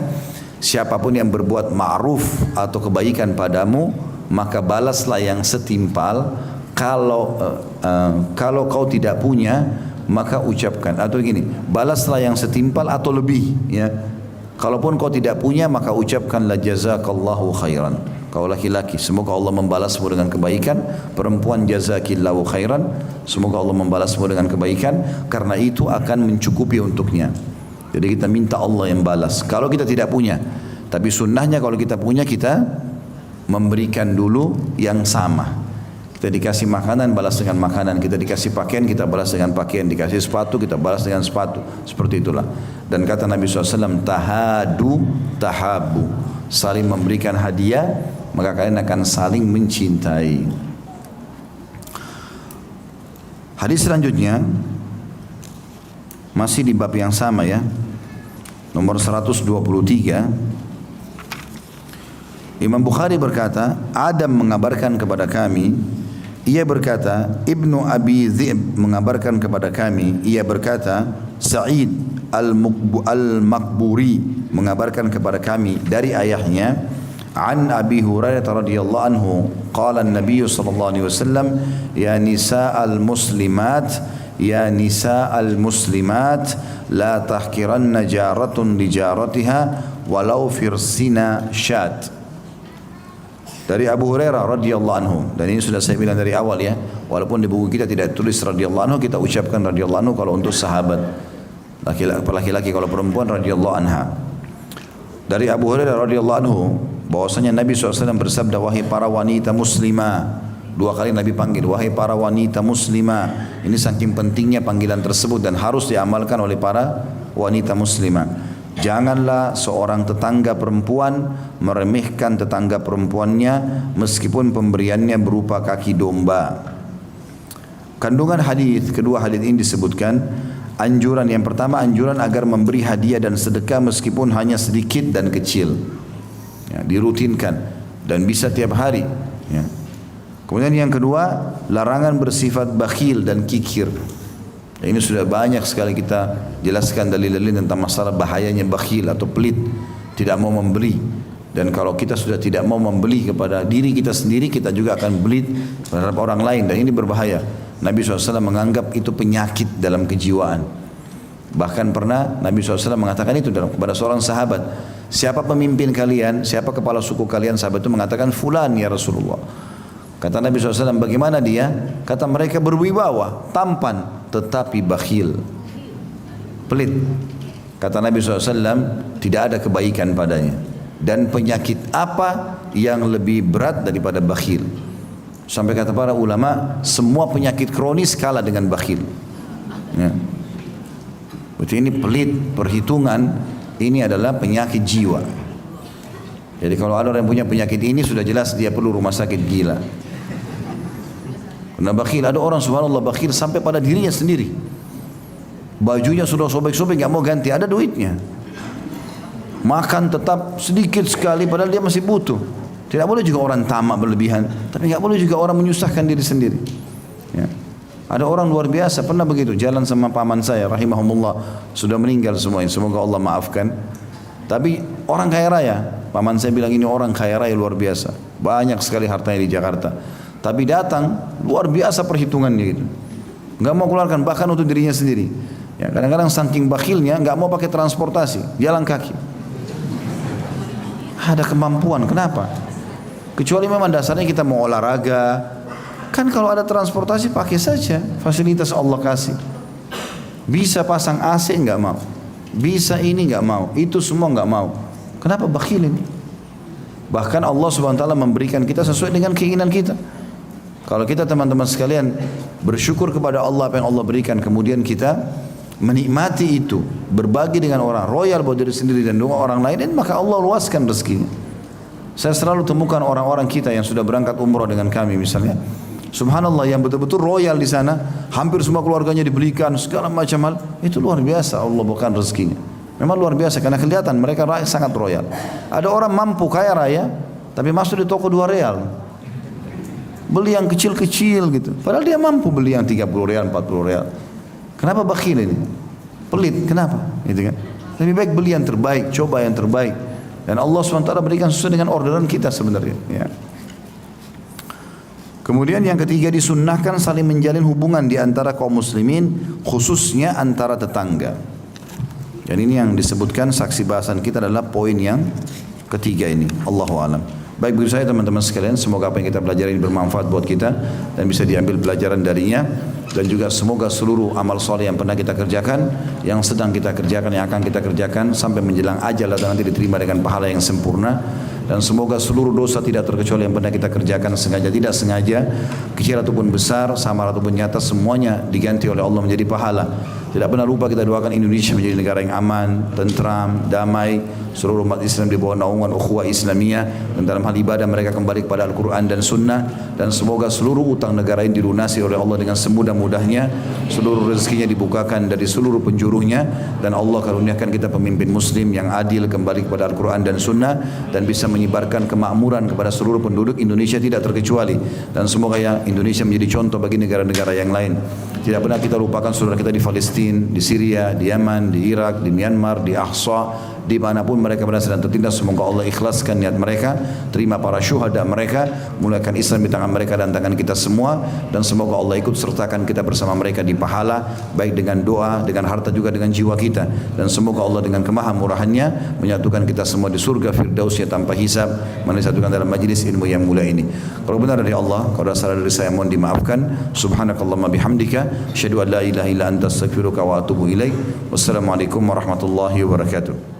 siapapun yang berbuat ma'ruf atau kebaikan padamu, maka balaslah yang setimpal. Kalau kau tidak punya, maka ucapkan. Atau gini, balaslah yang setimpal atau lebih. Ya. Kalaupun kau tidak punya, maka ucapkanlah jazakallahu khairan. Kau laki-laki, semoga Allah membalasmu dengan kebaikan. Perempuan, jazakillahu khairan, semoga Allah membalasmu dengan kebaikan. Karena itu akan mencukupi untuknya. Jadi kita minta Allah yang balas. Kalau kita tidak punya, tapi sunnahnya kalau kita punya, kita memberikan dulu yang sama. Kita dikasih makanan, balas dengan makanan. Kita dikasih pakaian, kita balas dengan pakaian. Dikasih sepatu, kita balas dengan sepatu. Seperti itulah. Dan kata Nabi SAW, tahadu tahabu. Saling memberikan hadiah, maka kalian akan saling mencintai. Hadis selanjutnya masih di bab yang sama ya. Nomor 123. Imam Bukhari berkata, Adam mengabarkan kepada kami, ia berkata, Ibnu Abi Dhi'b mengabarkan kepada kami, ia berkata, Sa'id al-Maqburi mengabarkan kepada kami dari ayahnya, an Abi Hurairah radhiyallahu anhu, qala an-nabiy sallallahu alaihi wasallam, ya nisa'al muslimat, ya nisa'al muslimat, la tahkiranna jaratun li jaratiha walau firsina syat. Dari Abu Hurairah radhiyallahu anhu, dan ini sudah saya bilang dari awal ya, walaupun di buku kita tidak tulis radhiyallahu anhu, kita ucapkan radhiyallahu anhu kalau untuk sahabat laki-laki, kalau perempuan radhiyallahu anha. Dari Abu Hurairah radhiyallahu anhu bahwasanya Nabi SAW bersabda, wahai para wanita muslimah. Dua kali Nabi panggil, wahai para wanita muslimah. Ini saking pentingnya panggilan tersebut dan harus diamalkan oleh para wanita muslimah. Janganlah seorang tetangga perempuan meremehkan tetangga perempuannya meskipun pemberiannya berupa kaki domba. Kandungan hadis, kedua hadis ini disebutkan anjuran, yang pertama anjuran agar memberi hadiah dan sedekah meskipun hanya sedikit dan kecil. Ya, dirutinkan dan bisa tiap hari. Ya. Kemudian yang kedua, larangan bersifat bakhil dan kikir. Ini sudah banyak sekali kita jelaskan dalil-dalil tentang masalah bahayanya bakhil atau pelit, tidak mau memberi. Dan kalau kita sudah tidak mau membeli kepada diri kita sendiri, kita juga akan beli terhadap orang lain, dan ini berbahaya. Nabi SAW menganggap itu penyakit dalam kejiwaan. Bahkan pernah Nabi SAW mengatakan itu kepada seorang sahabat, siapa pemimpin kalian, siapa kepala suku kalian? Sahabat itu mengatakan fulan ya Rasulullah. Kata Nabi SAW, bagaimana dia? Kata mereka berwibawa, tampan, tetapi bakhil, pelit. Kata Nabi SAW, tidak ada kebaikan padanya. Dan penyakit apa yang lebih berat daripada bakhil? Sampai kata para ulama, semua penyakit kronis kalah dengan bakhil. Ya. Berarti ini pelit, perhitungan, ini adalah penyakit jiwa. Jadi kalau ada orang yang punya penyakit ini, sudah jelas dia perlu rumah sakit gila. Karena bakhil, ada orang subhanallah bakhil sampai pada dirinya sendiri. Bajunya sudah sobek-sobek, gak mau ganti, ada duitnya. Makan tetap sedikit sekali padahal dia masih butuh. Tidak boleh juga orang tamak berlebihan, tapi gak boleh juga orang menyusahkan diri sendiri. Ya. Ada orang luar biasa, pernah begitu, jalan sama paman saya, rahimahumullah, sudah meninggal semuanya, semoga Allah maafkan. Tapi orang kaya raya, paman saya bilang ini orang kaya raya luar biasa, banyak sekali hartanya di Jakarta. Tapi datang, luar biasa perhitungannya gitu. Gak mau keluarkan, bahkan untuk dirinya sendiri. Ya, kadang-kadang saking bakhilnya, gak mau pakai transportasi, jalan kaki. Ada kemampuan, kenapa? Kecuali memang dasarnya kita mau olahraga. Kan kalau ada transportasi pakai saja, fasilitas Allah kasih. Bisa pasang AC gak mau. Bisa ini gak mau, itu semua gak mau. Kenapa bakhil ini? Bahkan Allah SWT memberikan kita sesuai dengan keinginan kita. Kalau kita teman-teman sekalian bersyukur kepada Allah apa yang Allah berikan, kemudian kita menikmati itu, berbagi dengan orang, royal buat diri sendiri dan dua orang lain, maka Allah luaskan rezekinya. Saya selalu temukan orang-orang kita yang sudah berangkat umrah dengan kami misalnya. Subhanallah, yang betul-betul royal di sana, hampir semua keluarganya dibelikan segala macam hal. Itu luar biasa, Allah bukan rezekinya. Memang luar biasa karena kelihatan mereka sangat royal. Ada orang mampu kaya raya, tapi masuk di toko 2 real. Beli yang kecil-kecil gitu. Padahal dia mampu beli yang 30 real, 40 real. Kenapa bakhil ini? Pelit, kenapa? Gitu kan? Lebih baik beli yang terbaik, coba yang terbaik. Dan Allah SWT berikan sesuai dengan orderan kita sebenarnya. Ya. Kemudian yang ketiga, disunnahkan saling menjalin hubungan di antara kaum muslimin, khususnya antara tetangga. Dan ini yang disebutkan saksi bahasan kita adalah poin yang ketiga ini. Allahu a'lam. Baik begitu saya teman-teman sekalian, semoga apa yang kita pelajari ini bermanfaat buat kita dan bisa diambil pelajaran darinya. Dan juga semoga seluruh amal soleh yang pernah kita kerjakan, yang sedang kita kerjakan, yang akan kita kerjakan sampai menjelang ajal dan nanti diterima dengan pahala yang sempurna. Dan semoga seluruh dosa tidak terkecuali yang pernah kita kerjakan sengaja tidak sengaja, kecil ataupun besar, samar ataupun nyata, semuanya diganti oleh Allah menjadi pahala. Tidak pernah lupa kita doakan Indonesia menjadi negara yang aman, tentram, damai, seluruh umat Islam di bawah naungan ukhuwah Islamiyah, dan dalam hal ibadah mereka kembali kepada Al-Quran dan Sunnah. Dan semoga seluruh utang negara ini dilunasi oleh Allah dengan semudah-mudahnya, seluruh rezekinya dibukakan dari seluruh penjuruhnya, dan Allah karuniakan kita pemimpin muslim yang adil kembali kepada Al-Quran dan Sunnah, dan bisa menyebarkan kemakmuran kepada seluruh penduduk Indonesia tidak terkecuali. Dan semoga ya Indonesia menjadi contoh bagi negara-negara yang lain. Tidak pernah kita lupakan saudara kita di Palestina, di Syria, di Yaman, di Irak, di Myanmar, di Aqsa, dimanapun mereka berada sedang tertindas. Semoga Allah ikhlaskan niat mereka, terima para syuhada mereka, mulakan Islam di tangan mereka dan tangan kita semua, dan semoga Allah ikut sertakan kita bersama mereka di pahala, baik dengan doa, dengan harta, juga dengan jiwa kita. Dan semoga Allah dengan kemahamurahannya menyatukan kita semua di surga firdausnya tanpa hisab, menyatukan dalam majlis ilmu yang mulia ini. Kalau benar dari Allah, kalau salah dari saya mohon dimaafkan. Subhanakallahumma bihamdika, asyhadu an la ilaha illa anta astaghfiruka wa atubu ilaik. Wassalamualaikum warahmatullahi wabarakatuh.